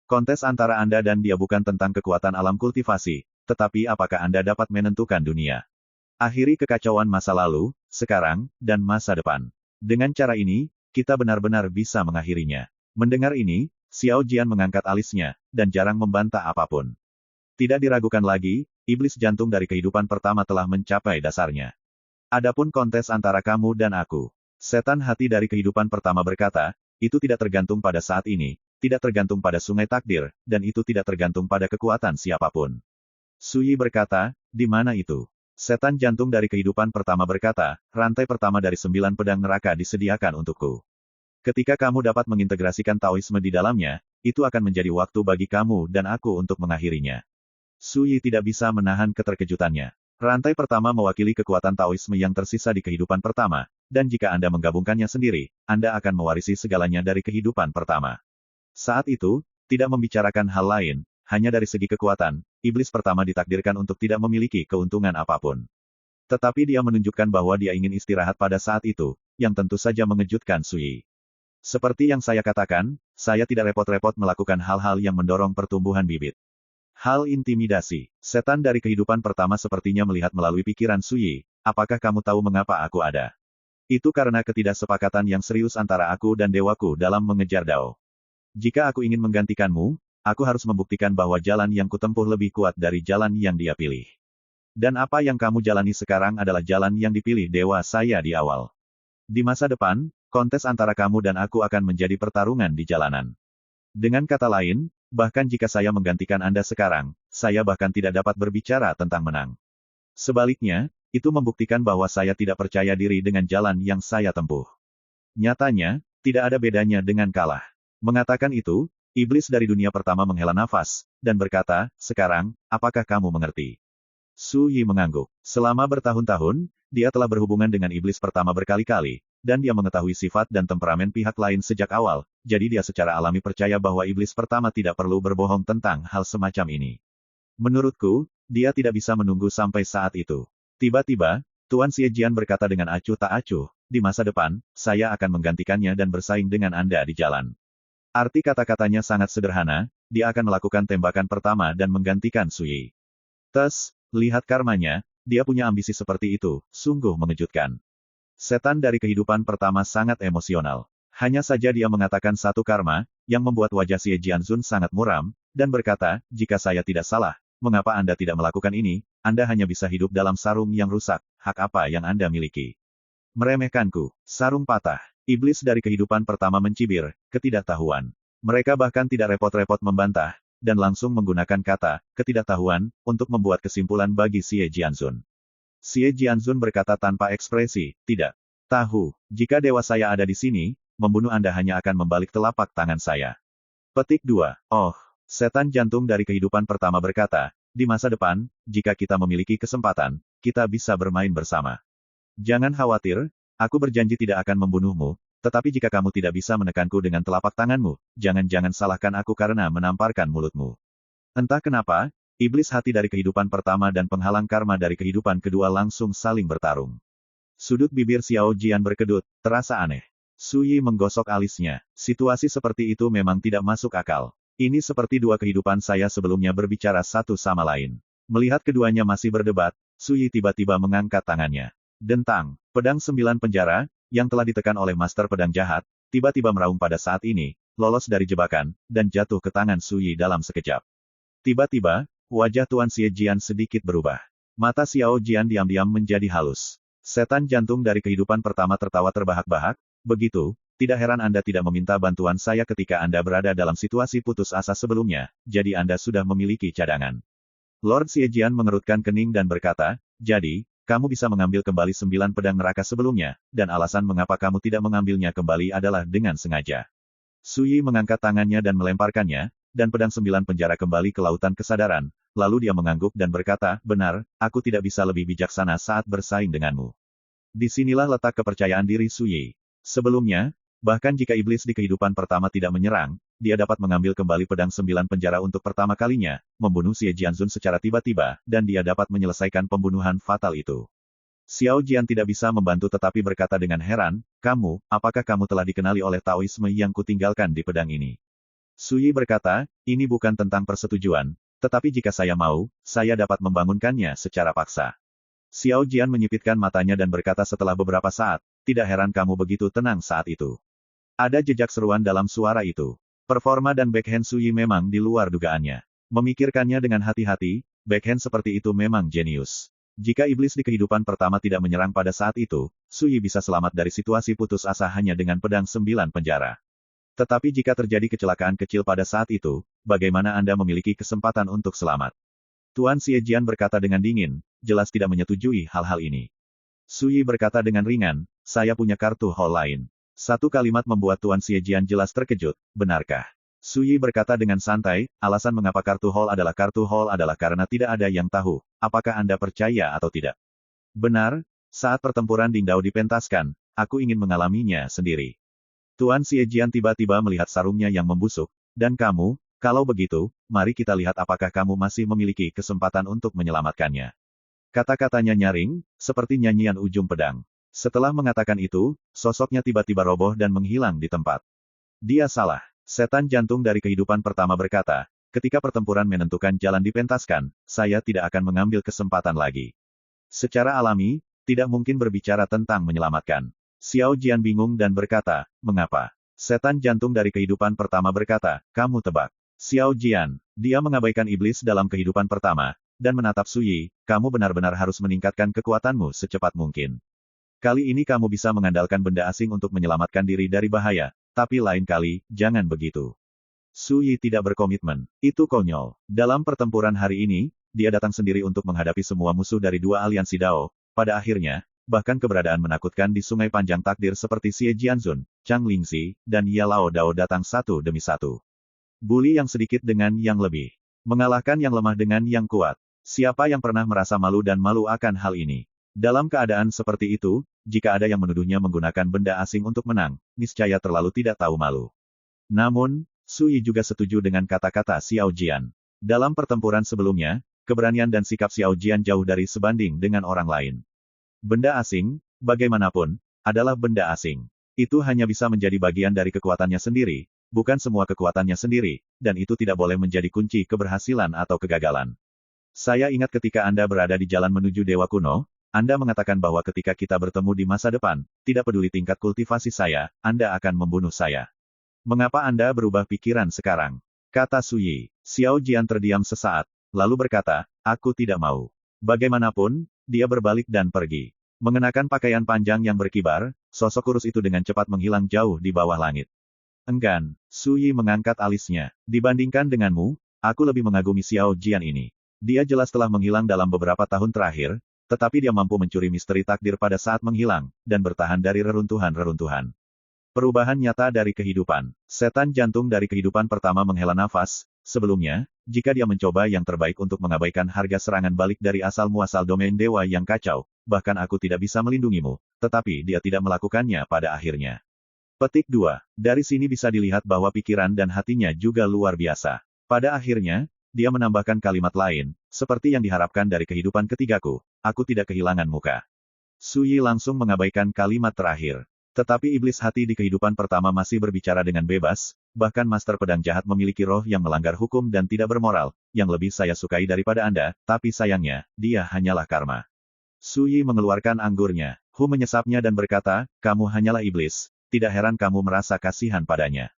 Kontes antara Anda dan dia bukan tentang kekuatan alam kultivasi, tetapi apakah Anda dapat menentukan dunia. Akhiri kekacauan masa lalu, sekarang, dan masa depan. Dengan cara ini, kita benar-benar bisa mengakhirinya. Mendengar ini, Xiao Jian mengangkat alisnya, dan jarang membantah apapun. Tidak diragukan lagi, iblis jantung dari kehidupan pertama telah mencapai dasarnya. Adapun kontes antara kamu dan aku. Setan hati dari kehidupan pertama berkata, itu tidak tergantung pada saat ini, tidak tergantung pada sungai takdir, dan itu tidak tergantung pada kekuatan siapapun. Su Yi berkata, di mana itu? Setan jantung dari kehidupan pertama berkata, rantai pertama dari 9 pedang neraka disediakan untukku. Ketika kamu dapat mengintegrasikan Taoisme di dalamnya, itu akan menjadi waktu bagi kamu dan aku untuk mengakhirinya. Su Yi tidak bisa menahan keterkejutannya. Rantai pertama mewakili kekuatan Taoisme yang tersisa di kehidupan pertama, dan jika Anda menggabungkannya sendiri, Anda akan mewarisi segalanya dari kehidupan pertama. Saat itu, tidak membicarakan hal lain, hanya dari segi kekuatan, iblis pertama ditakdirkan untuk tidak memiliki keuntungan apapun. Tetapi dia menunjukkan bahwa dia ingin istirahat pada saat itu, yang tentu saja mengejutkan Su Yi. Seperti yang saya katakan, saya tidak repot-repot melakukan hal-hal yang mendorong pertumbuhan bibit. Hal intimidasi. Setan dari kehidupan pertama sepertinya melihat melalui pikiran Su Yi, apakah kamu tahu mengapa aku ada? Itu karena ketidaksepakatan yang serius antara aku dan dewaku dalam mengejar Dao. Jika aku ingin menggantikanmu, aku harus membuktikan bahwa jalan yang kutempuh lebih kuat dari jalan yang dia pilih. Dan apa yang kamu jalani sekarang adalah jalan yang dipilih dewa saya di awal. Di masa depan, kontes antara kamu dan aku akan menjadi pertarungan di jalanan. Dengan kata lain, bahkan jika saya menggantikan Anda sekarang, saya bahkan tidak dapat berbicara tentang menang. Sebaliknya, itu membuktikan bahwa saya tidak percaya diri dengan jalan yang saya tempuh. Nyatanya, tidak ada bedanya dengan kalah. Mengatakan itu, iblis dari dunia pertama menghela nafas, dan berkata, sekarang, apakah kamu mengerti? Su Yi mengangguk. Selama bertahun-tahun, dia telah berhubungan dengan iblis pertama berkali-kali, dan dia mengetahui sifat dan temperamen pihak lain sejak awal, jadi dia secara alami percaya bahwa iblis pertama tidak perlu berbohong tentang hal semacam ini. Menurutku, dia tidak bisa menunggu sampai saat itu. Tiba-tiba, Tuan Xiejian berkata dengan acuh tak acuh, di masa depan, saya akan menggantikannya dan bersaing dengan Anda di jalan. Arti kata-katanya sangat sederhana, dia akan melakukan tembakan pertama dan menggantikan Su Yi. Lihat karmanya, dia punya ambisi seperti itu, sungguh mengejutkan. Setan dari kehidupan pertama sangat emosional. Hanya saja dia mengatakan satu karma, yang membuat wajah Xie Jianzun sangat muram, dan berkata, jika saya tidak salah, mengapa Anda tidak melakukan ini? Anda hanya bisa hidup dalam sarung yang rusak, hak apa yang Anda miliki? Meremehkanku, sarung patah. Iblis dari kehidupan pertama mencibir, ketidaktahuan. Mereka bahkan tidak repot-repot membantah, dan langsung menggunakan kata, ketidaktahuan, untuk membuat kesimpulan bagi Xie Jianzun. Xie Jianzun berkata tanpa ekspresi, tidak tahu, jika dewa saya ada di sini, membunuh Anda hanya akan membalik telapak tangan saya. Petik 2. Oh, setan jantung dari kehidupan pertama berkata, di masa depan, jika kita memiliki kesempatan, kita bisa bermain bersama. Jangan khawatir, aku berjanji tidak akan membunuhmu, tetapi jika kamu tidak bisa menekanku dengan telapak tanganmu, jangan-jangan salahkan aku karena menamparkan mulutmu. Entah kenapa, iblis hati dari kehidupan pertama dan penghalang karma dari kehidupan kedua langsung saling bertarung. Sudut bibir Xiao Jian berkedut, terasa aneh. Su Yi menggosok alisnya. Situasi seperti itu memang tidak masuk akal. Ini seperti dua kehidupan saya sebelumnya berbicara satu sama lain. Melihat keduanya masih berdebat, Su Yi tiba-tiba mengangkat tangannya. Dentang, pedang 9 penjara, yang telah ditekan oleh Master Pedang Jahat, tiba-tiba meraung pada saat ini, lolos dari jebakan, dan jatuh ke tangan Su Yi dalam sekejap. Tiba-tiba, wajah Tuan Xie Jian sedikit berubah. Mata Xiao Jian diam-diam menjadi halus. Setan jantung dari kehidupan pertama tertawa terbahak-bahak, begitu, tidak heran Anda tidak meminta bantuan saya ketika Anda berada dalam situasi putus asa sebelumnya, jadi Anda sudah memiliki cadangan. Lord Xie Jian mengerutkan kening dan berkata, jadi, kamu bisa mengambil kembali 9 pedang neraka sebelumnya, dan alasan mengapa kamu tidak mengambilnya kembali adalah dengan sengaja. Su Yi mengangkat tangannya dan melemparkannya, dan pedang 9 penjara kembali ke lautan kesadaran, lalu dia mengangguk dan berkata, benar, aku tidak bisa lebih bijaksana saat bersaing denganmu. Disinilah letak kepercayaan diri Su Yi. Sebelumnya, bahkan jika iblis di kehidupan pertama tidak menyerang, dia dapat mengambil kembali pedang 9 penjara untuk pertama kalinya, membunuh Xie Jianzun secara tiba-tiba, dan dia dapat menyelesaikan pembunuhan fatal itu. Xiao Jian tidak bisa membantu tetapi berkata dengan heran, apakah kamu telah dikenali oleh Taoisme yang kutinggalkan di pedang ini? Su Yi berkata, ini bukan tentang persetujuan, tetapi jika saya mau, saya dapat membangunkannya secara paksa. Xiao Jian menyipitkan matanya dan berkata setelah beberapa saat, tidak heran kamu begitu tenang saat itu. Ada jejak seruan dalam suara itu. Performa dan backhand Su Yi memang di luar dugaannya. Memikirkannya dengan hati-hati, backhand seperti itu memang jenius. Jika iblis di kehidupan pertama tidak menyerang pada saat itu, Su Yi bisa selamat dari situasi putus asa hanya dengan pedang 9 penjara. Tetapi jika terjadi kecelakaan kecil pada saat itu, bagaimana Anda memiliki kesempatan untuk selamat? Tuan Xie Jian berkata dengan dingin, jelas tidak menyetujui hal-hal ini. Su Yi berkata dengan ringan, saya punya kartu hall lain. Satu kalimat membuat Tuan Xie Jian jelas terkejut, benarkah? Su Yi berkata dengan santai, alasan mengapa kartu hall adalah karena tidak ada yang tahu, apakah Anda percaya atau tidak. Benar, saat pertempuran Dingdao dipentaskan, aku ingin mengalaminya sendiri. Tuan Xie Jian tiba-tiba melihat sarungnya yang membusuk, dan kamu, kalau begitu, mari kita lihat apakah kamu masih memiliki kesempatan untuk menyelamatkannya. Kata-katanya nyaring, seperti nyanyian ujung pedang. Setelah mengatakan itu, sosoknya tiba-tiba roboh dan menghilang di tempat. Dia salah. Setan jantung dari kehidupan pertama berkata, ketika pertempuran menentukan jalan dipentaskan, saya tidak akan mengambil kesempatan lagi. Secara alami, tidak mungkin berbicara tentang menyelamatkan. Xiao Jian bingung dan berkata, mengapa? Setan jantung dari kehidupan pertama berkata, kamu tebak. Xiao Jian, dia mengabaikan iblis dalam kehidupan pertama, dan menatap Su Yi, kamu benar-benar harus meningkatkan kekuatanmu secepat mungkin. Kali ini kamu bisa mengandalkan benda asing untuk menyelamatkan diri dari bahaya, tapi lain kali, jangan begitu. Su Yi tidak berkomitmen. Itu konyol. Dalam pertempuran hari ini, dia datang sendiri untuk menghadapi semua musuh dari dua aliansi Dao. Pada akhirnya, bahkan keberadaan menakutkan di Sungai Panjang Takdir seperti Xie Jianzun, Chang Lingxi, dan Ye Lao Dao datang satu demi satu. Bully yang sedikit dengan yang lebih. Mengalahkan yang lemah dengan yang kuat. Siapa yang pernah merasa malu dan malu akan hal ini? Dalam keadaan seperti itu, jika ada yang menuduhnya menggunakan benda asing untuk menang, niscaya terlalu tidak tahu malu. Namun, Su Yi juga setuju dengan kata-kata Xiao Jian. Dalam pertempuran sebelumnya, keberanian dan sikap Xiao Jian jauh dari sebanding dengan orang lain. Benda asing, bagaimanapun, adalah benda asing. Itu hanya bisa menjadi bagian dari kekuatannya sendiri, bukan semua kekuatannya sendiri, dan itu tidak boleh menjadi kunci keberhasilan atau kegagalan. Saya ingat ketika Anda berada di jalan menuju Dewa Kuno, Anda mengatakan bahwa ketika kita bertemu di masa depan, tidak peduli tingkat kultivasi saya, Anda akan membunuh saya. Mengapa Anda berubah pikiran sekarang? Kata Su Yi. Xiao Jian terdiam sesaat, lalu berkata, aku tidak mau. Bagaimanapun, dia berbalik dan pergi. Mengenakan pakaian panjang yang berkibar, sosok kurus itu dengan cepat menghilang jauh di bawah langit. Enggan, Su Yi mengangkat alisnya. Dibandingkan denganmu, aku lebih mengagumi Xiao Jian ini. Dia jelas telah menghilang dalam beberapa tahun terakhir, tetapi dia mampu mencuri misteri takdir pada saat menghilang, dan bertahan dari reruntuhan-reruntuhan. Perubahan nyata dari kehidupan. Setan jantung dari kehidupan pertama menghela nafas. Sebelumnya, jika dia mencoba yang terbaik untuk mengabaikan harga serangan balik dari asal-muasal domain dewa yang kacau, bahkan aku tidak bisa melindungimu, tetapi dia tidak melakukannya pada akhirnya. Petik 2. Dari sini bisa dilihat bahwa pikiran dan hatinya juga luar biasa. Pada akhirnya, dia menambahkan kalimat lain, seperti yang diharapkan dari kehidupan ketigaku, aku tidak kehilangan muka. Su Yi langsung mengabaikan kalimat terakhir. Tetapi iblis hati di kehidupan pertama masih berbicara dengan bebas, bahkan Master Pedang Jahat memiliki roh yang melanggar hukum dan tidak bermoral, yang lebih saya sukai daripada Anda, tapi sayangnya, dia hanyalah karma. Su Yi mengeluarkan anggurnya. Hu menyesapnya dan berkata, kamu hanyalah iblis, tidak heran kamu merasa kasihan padanya.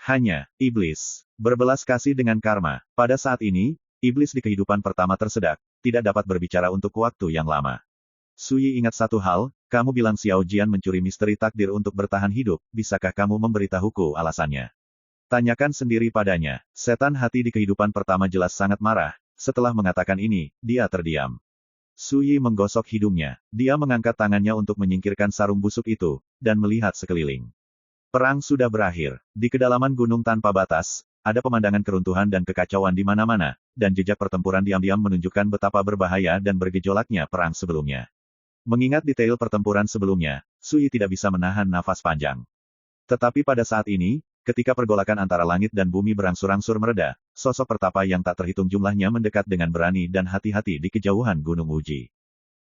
Hanya, iblis. Berbelas kasih dengan karma. Pada saat ini, iblis di kehidupan pertama tersedak, tidak dapat berbicara untuk waktu yang lama. Su Yi ingat satu hal, kamu bilang Xiao Jian mencuri misteri takdir untuk bertahan hidup, bisakah kamu memberitahuku alasannya? Tanyakan sendiri padanya. Setan hati di kehidupan pertama jelas sangat marah, setelah mengatakan ini, dia terdiam. Su Yi menggosok hidungnya. Dia mengangkat tangannya untuk menyingkirkan sarung busuk itu, dan melihat sekeliling. Perang sudah berakhir. Di kedalaman gunung tanpa batas, ada pemandangan keruntuhan dan kekacauan di mana-mana, dan jejak pertempuran diam-diam menunjukkan betapa berbahaya dan bergejolaknya perang sebelumnya. Mengingat detail pertempuran sebelumnya, Su Yi tidak bisa menahan nafas panjang. Tetapi pada saat ini, ketika pergolakan antara langit dan bumi berangsur-angsur mereda, sosok pertapa yang tak terhitung jumlahnya mendekat dengan berani dan hati-hati di kejauhan Gunung Wuji.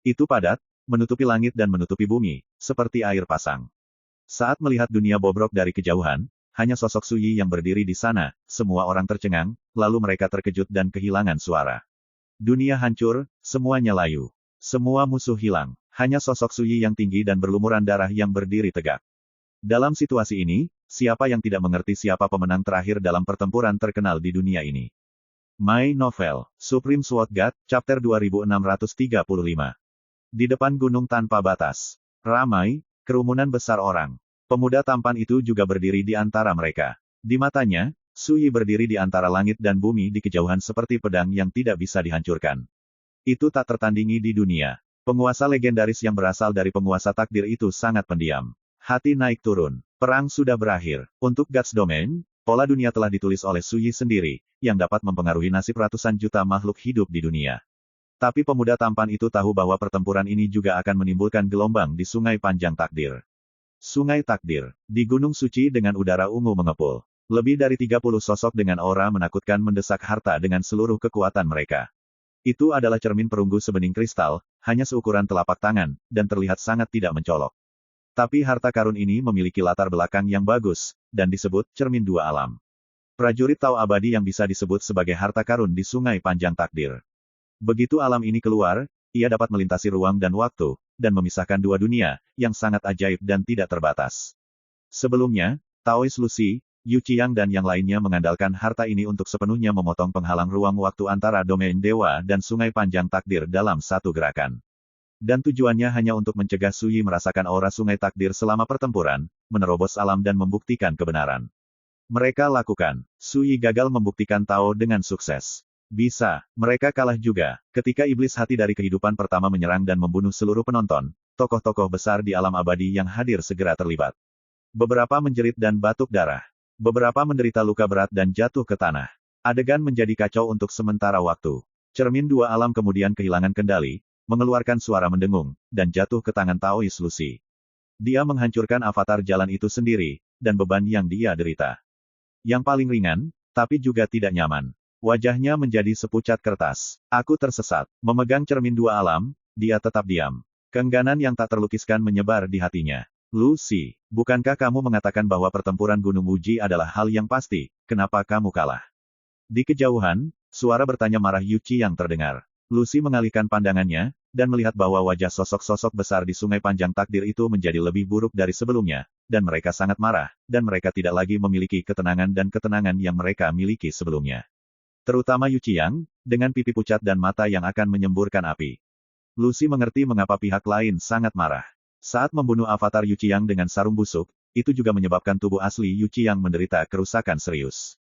Itu padat, menutupi langit dan menutupi bumi, seperti air pasang. Saat melihat dunia bobrok dari kejauhan, hanya sosok Su Yi yang berdiri di sana, semua orang tercengang, lalu mereka terkejut dan kehilangan suara. Dunia hancur, semuanya layu. Semua musuh hilang, hanya sosok Su Yi yang tinggi dan berlumuran darah yang berdiri tegak. Dalam situasi ini, siapa yang tidak mengerti siapa pemenang terakhir dalam pertempuran terkenal di dunia ini? My Novel, Supreme Sword God, Chapter 2635. Di depan gunung tanpa batas. Ramai, kerumunan besar orang. Pemuda tampan itu juga berdiri di antara mereka. Di matanya, Su Yi berdiri di antara langit dan bumi di kejauhan seperti pedang yang tidak bisa dihancurkan. Itu tak tertandingi di dunia. Penguasa legendaris yang berasal dari penguasa takdir itu sangat pendiam. Hati naik turun. Perang sudah berakhir. Untuk God's Domain, pola dunia telah ditulis oleh Su Yi sendiri, yang dapat mempengaruhi nasib ratusan juta makhluk hidup di dunia. Tapi pemuda tampan itu tahu bahwa pertempuran ini juga akan menimbulkan gelombang di Sungai Panjang Takdir. Sungai Takdir. Di Gunung Suci dengan udara ungu mengepul. Lebih dari 30 sosok dengan aura menakutkan mendesak harta dengan seluruh kekuatan mereka. Itu adalah cermin perunggu sebening kristal, hanya seukuran telapak tangan, dan terlihat sangat tidak mencolok. Tapi harta karun ini memiliki latar belakang yang bagus, dan disebut cermin dua alam. Prajurit Tao abadi yang bisa disebut sebagai harta karun di Sungai Panjang Takdir. Begitu alam ini keluar, ia dapat melintasi ruang dan waktu, dan memisahkan dua dunia, yang sangat ajaib dan tidak terbatas. Sebelumnya, Taois Lucy, Yu Qiang dan yang lainnya mengandalkan harta ini untuk sepenuhnya memotong penghalang ruang waktu antara domain dewa dan Sungai Panjang Takdir dalam satu gerakan. Dan tujuannya hanya untuk mencegah Suyi merasakan aura sungai takdir selama pertempuran, menerobos alam dan membuktikan kebenaran. Mereka lakukan. Suyi gagal membuktikan Tao dengan sukses. Bisa, mereka kalah juga. Ketika iblis hati dari kehidupan pertama menyerang dan membunuh seluruh penonton, tokoh-tokoh besar di alam abadi yang hadir segera terlibat. Beberapa menjerit dan batuk darah. Beberapa menderita luka berat dan jatuh ke tanah. Adegan menjadi kacau untuk sementara waktu. Cermin dua alam kemudian kehilangan kendali, mengeluarkan suara mendengung, dan jatuh ke tangan Taois Lucy. Dia menghancurkan avatar jalan itu sendiri, dan beban yang dia derita. Yang paling ringan, tapi juga tidak nyaman. Wajahnya menjadi sepucat kertas. Aku tersesat. Memegang cermin dua alam, dia tetap diam. Keengganan yang tak terlukiskan menyebar di hatinya. Lucy, bukankah kamu mengatakan bahwa pertempuran Gunung Uji adalah hal yang pasti, kenapa kamu kalah? Di kejauhan, suara bertanya marah Yuchi yang terdengar. Lucy mengalihkan pandangannya, dan melihat bahwa wajah sosok-sosok besar di Sungai Panjang Takdir itu menjadi lebih buruk dari sebelumnya, dan mereka sangat marah, dan mereka tidak lagi memiliki ketenangan dan ketenangan yang mereka miliki sebelumnya. Terutama Yuchi Yang, dengan pipi pucat dan mata yang akan menyemburkan api. Lucy mengerti mengapa pihak lain sangat marah. Saat membunuh avatar Yuchi Yang dengan sarung busuk, itu juga menyebabkan tubuh asli Yuchi Yang menderita kerusakan serius.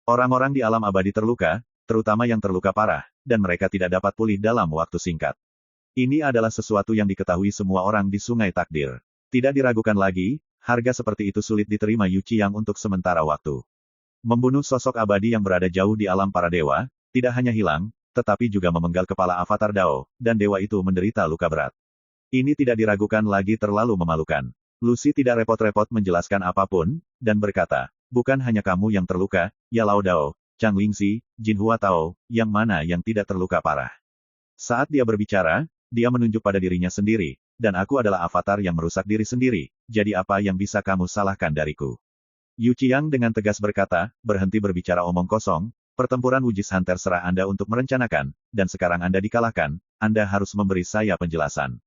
Orang-orang di alam abadi terluka, terutama yang terluka parah, dan mereka tidak dapat pulih dalam waktu singkat. Ini adalah sesuatu yang diketahui semua orang di Sungai Takdir. Tidak diragukan lagi, harga seperti itu sulit diterima Yuchi Yang untuk sementara waktu. Membunuh sosok abadi yang berada jauh di alam para dewa, tidak hanya hilang, tetapi juga memenggal kepala avatar Dao, dan dewa itu menderita luka berat. Ini tidak diragukan lagi terlalu memalukan. Lucy tidak repot-repot menjelaskan apapun, dan berkata, bukan hanya kamu yang terluka, ya Lao Dao, Chang Lingxi, Jin Hua Tao, yang mana yang tidak terluka parah. Saat dia berbicara, dia menunjuk pada dirinya sendiri, dan aku adalah avatar yang merusak diri sendiri, jadi apa yang bisa kamu salahkan dariku? Yuchi Yang dengan tegas berkata, berhenti berbicara omong kosong, pertempuran Wujishan terserah Anda untuk merencanakan, dan sekarang Anda dikalahkan, Anda harus memberi saya penjelasan.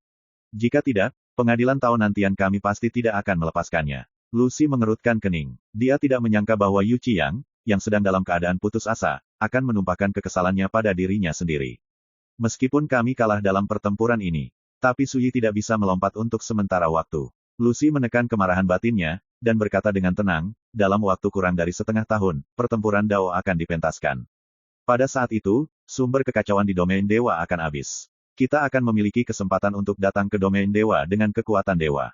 Jika tidak, pengadilan Tao nantian kami pasti tidak akan melepaskannya. Lucy mengerutkan kening. Dia tidak menyangka bahwa Yuchi Yang, yang sedang dalam keadaan putus asa, akan menumpahkan kekesalannya pada dirinya sendiri. Meskipun kami kalah dalam pertempuran ini, tapi Suyi tidak bisa melompat untuk sementara waktu. Lucy menekan kemarahan batinnya, dan berkata dengan tenang, dalam waktu kurang dari setengah tahun, pertempuran Dao akan dipentaskan. Pada saat itu, sumber kekacauan di domain dewa akan habis. Kita akan memiliki kesempatan untuk datang ke domain dewa dengan kekuatan dewa.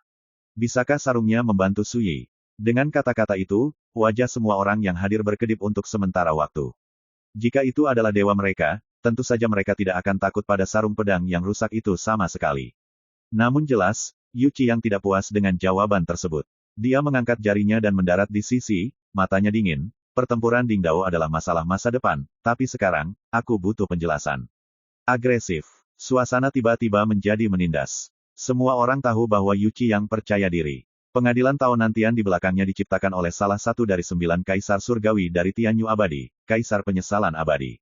Bisakah sarungnya membantu Suyi? Dengan kata-kata itu, wajah semua orang yang hadir berkedip untuk sementara waktu. Jika itu adalah dewa mereka, tentu saja mereka tidak akan takut pada sarung pedang yang rusak itu sama sekali. Namun jelas, Yuchi Yang tidak puas dengan jawaban tersebut. Dia mengangkat jarinya dan mendarat di sisi, matanya dingin. Pertempuran Dingdao adalah masalah masa depan, tapi sekarang, aku butuh penjelasan. Agresif. Suasana tiba-tiba menjadi menindas. Semua orang tahu bahwa Yuchi Yang percaya diri. Pengadilan Tao nantian di belakangnya diciptakan oleh salah satu dari 9 kaisar surgawi dari Tianyu Abadi, Kaisar Penyesalan Abadi.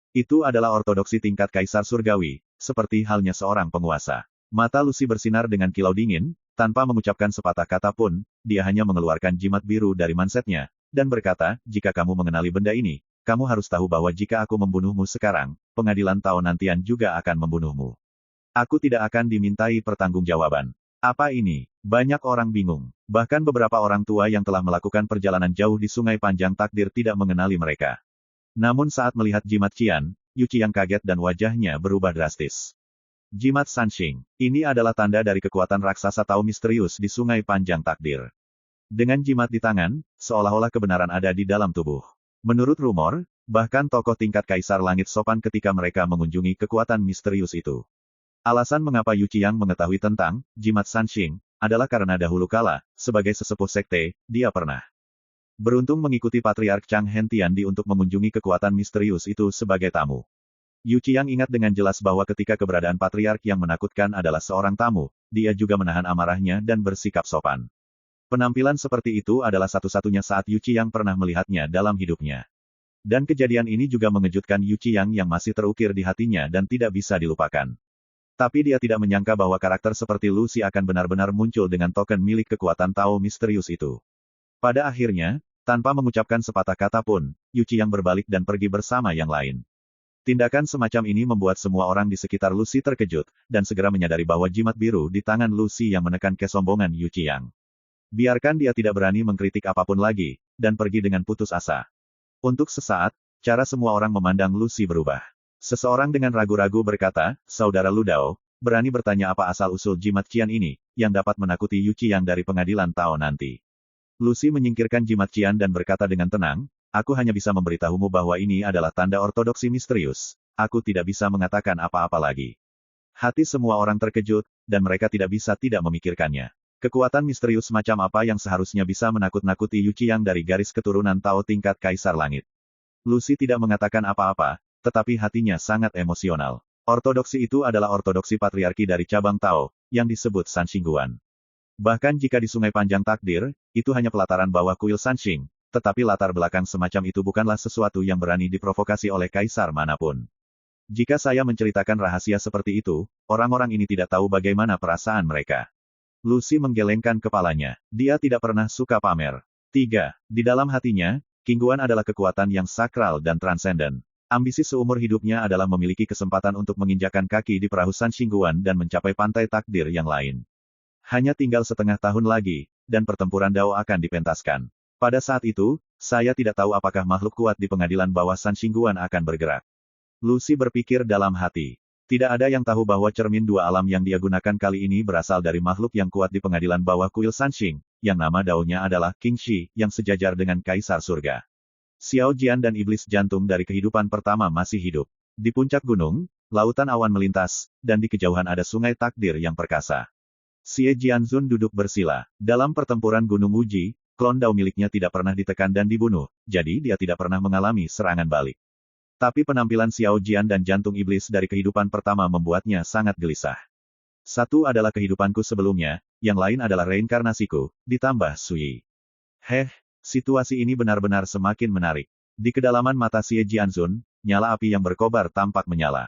Itu adalah ortodoksi tingkat kaisar surgawi, seperti halnya seorang penguasa. Mata Lucy bersinar dengan kilau dingin, tanpa mengucapkan sepatah kata pun, dia hanya mengeluarkan jimat biru dari mansetnya, dan berkata, jika kamu mengenali benda ini, kamu harus tahu bahwa jika aku membunuhmu sekarang, pengadilan Tao nantian juga akan membunuhmu. Aku tidak akan dimintai pertanggungjawaban. Apa ini? Banyak orang bingung. Bahkan beberapa orang tua yang telah melakukan perjalanan jauh di Sungai Panjang Takdir tidak mengenali mereka. Namun saat melihat jimat Qian, Yuchi Yang kaget dan wajahnya berubah drastis. Jimat Sanxing. Ini adalah tanda dari kekuatan raksasa Tao misterius di Sungai Panjang Takdir. Dengan jimat di tangan, seolah-olah kebenaran ada di dalam tubuh. Menurut rumor, bahkan tokoh tingkat Kaisar Langit sopan ketika mereka mengunjungi kekuatan misterius itu. Alasan mengapa Yuchi Yang mengetahui tentang jimat Sanxing adalah karena dahulu kala, sebagai sesepuh sekte, dia pernah beruntung mengikuti Patriark Chang Hentiandi untuk mengunjungi kekuatan misterius itu sebagai tamu. Yuchi Yang ingat dengan jelas bahwa ketika keberadaan Patriark yang menakutkan adalah seorang tamu, dia juga menahan amarahnya dan bersikap sopan. Penampilan seperti itu adalah satu-satunya saat Yuchi Yang pernah melihatnya dalam hidupnya. Dan kejadian ini juga mengejutkan Yuchi Yang masih terukir di hatinya dan tidak bisa dilupakan. Tapi dia tidak menyangka bahwa karakter seperti Lucy akan benar-benar muncul dengan token milik kekuatan Tao misterius itu. Pada akhirnya, tanpa mengucapkan sepatah kata pun, Yuchi Yang berbalik dan pergi bersama yang lain. Tindakan semacam ini membuat semua orang di sekitar Lucy terkejut, dan segera menyadari bahwa jimat biru di tangan Lucy yang menekan kesombongan Yu Qiang. Biarkan dia tidak berani mengkritik apapun lagi, dan pergi dengan putus asa. Untuk sesaat, cara semua orang memandang Lucy berubah. Seseorang dengan ragu-ragu berkata, Saudara Ludao, berani bertanya apa asal-usul jimat Qian ini, yang dapat menakuti Yu Qiang dari pengadilan Tao nanti. Lucy menyingkirkan jimat Qian dan berkata dengan tenang, aku hanya bisa memberitahumu bahwa ini adalah tanda ortodoksi misterius. Aku tidak bisa mengatakan apa-apa lagi. Hati semua orang terkejut, dan mereka tidak bisa tidak memikirkannya. Kekuatan misterius macam apa yang seharusnya bisa menakut-nakuti Yu Qiang dari garis keturunan Tao tingkat Kaisar Langit. Lucy tidak mengatakan apa-apa, tetapi hatinya sangat emosional. Ortodoksi itu adalah ortodoksi patriarki dari cabang Tao, yang disebut Sanxingguan. Bahkan jika di Sungai Panjang Takdir, itu hanya pelataran bawah kuil Sanxing, tetapi latar belakang semacam itu bukanlah sesuatu yang berani diprovokasi oleh kaisar manapun. Jika saya menceritakan rahasia seperti itu, orang-orang ini tidak tahu bagaimana perasaan mereka. Lucy menggelengkan kepalanya. Dia tidak pernah suka pamer. 3. Di dalam hatinya, Qingguan adalah kekuatan yang sakral dan transenden. Ambisi seumur hidupnya adalah memiliki kesempatan untuk menginjakan kaki di perahu Sanxingguan dan mencapai pantai takdir yang lain. Hanya tinggal setengah tahun lagi, dan pertempuran Dao akan dipentaskan. Pada saat itu, saya tidak tahu apakah makhluk kuat di pengadilan bawah Sanxingguan akan bergerak. Lucy berpikir dalam hati. Tidak ada yang tahu bahwa cermin dua alam yang dia gunakan kali ini berasal dari makhluk yang kuat di pengadilan bawah kuil Sanxing, yang nama daunnya adalah King Shi, yang sejajar dengan Kaisar Surga. Xiao Jian dan iblis jantung dari kehidupan pertama masih hidup. Di puncak gunung, lautan awan melintas, dan di kejauhan ada sungai takdir yang perkasa. Xie Jianzun duduk bersila. Dalam pertempuran Gunung Uji, klon Dao miliknya tidak pernah ditekan dan dibunuh, jadi dia tidak pernah mengalami serangan balik. Tapi penampilan Xiao Jian dan jantung iblis dari kehidupan pertama membuatnya sangat gelisah. Satu adalah kehidupanku sebelumnya, yang lain adalah reinkarnasiku, ditambah Sui. Situasi ini benar-benar semakin menarik. Di kedalaman mata Xie Jianzun, nyala api yang berkobar tampak menyala.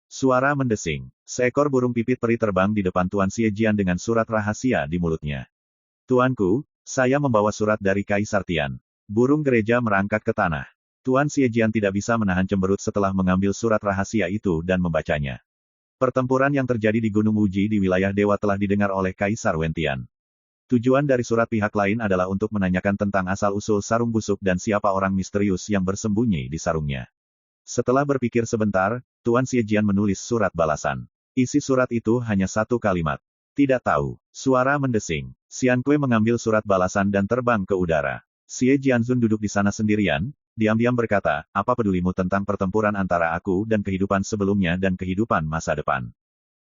Suara mendesing. Seekor burung pipit peri terbang di depan Tuan Xie Jian dengan surat rahasia di mulutnya. Tuanku, saya membawa surat dari Kaisar Tian. Burung gereja merangkak ke tanah. Tuan Xie Jian tidak bisa menahan cemberut setelah mengambil surat rahasia itu dan membacanya. Pertempuran yang terjadi di Gunung Uji di wilayah Dewa telah didengar oleh Kaisar Wentian. Tujuan dari surat pihak lain adalah untuk menanyakan tentang asal-usul sarung busuk dan siapa orang misterius yang bersembunyi di sarungnya. Setelah berpikir sebentar, Tuan Xie Jian menulis surat balasan. Isi surat itu hanya satu kalimat. Tidak tahu. Suara mendesing. Xian Kui mengambil surat balasan dan terbang ke udara. Xie Jianzun duduk di sana sendirian, diam-diam berkata, apa pedulimu tentang pertempuran antara aku dan kehidupan sebelumnya dan kehidupan masa depan?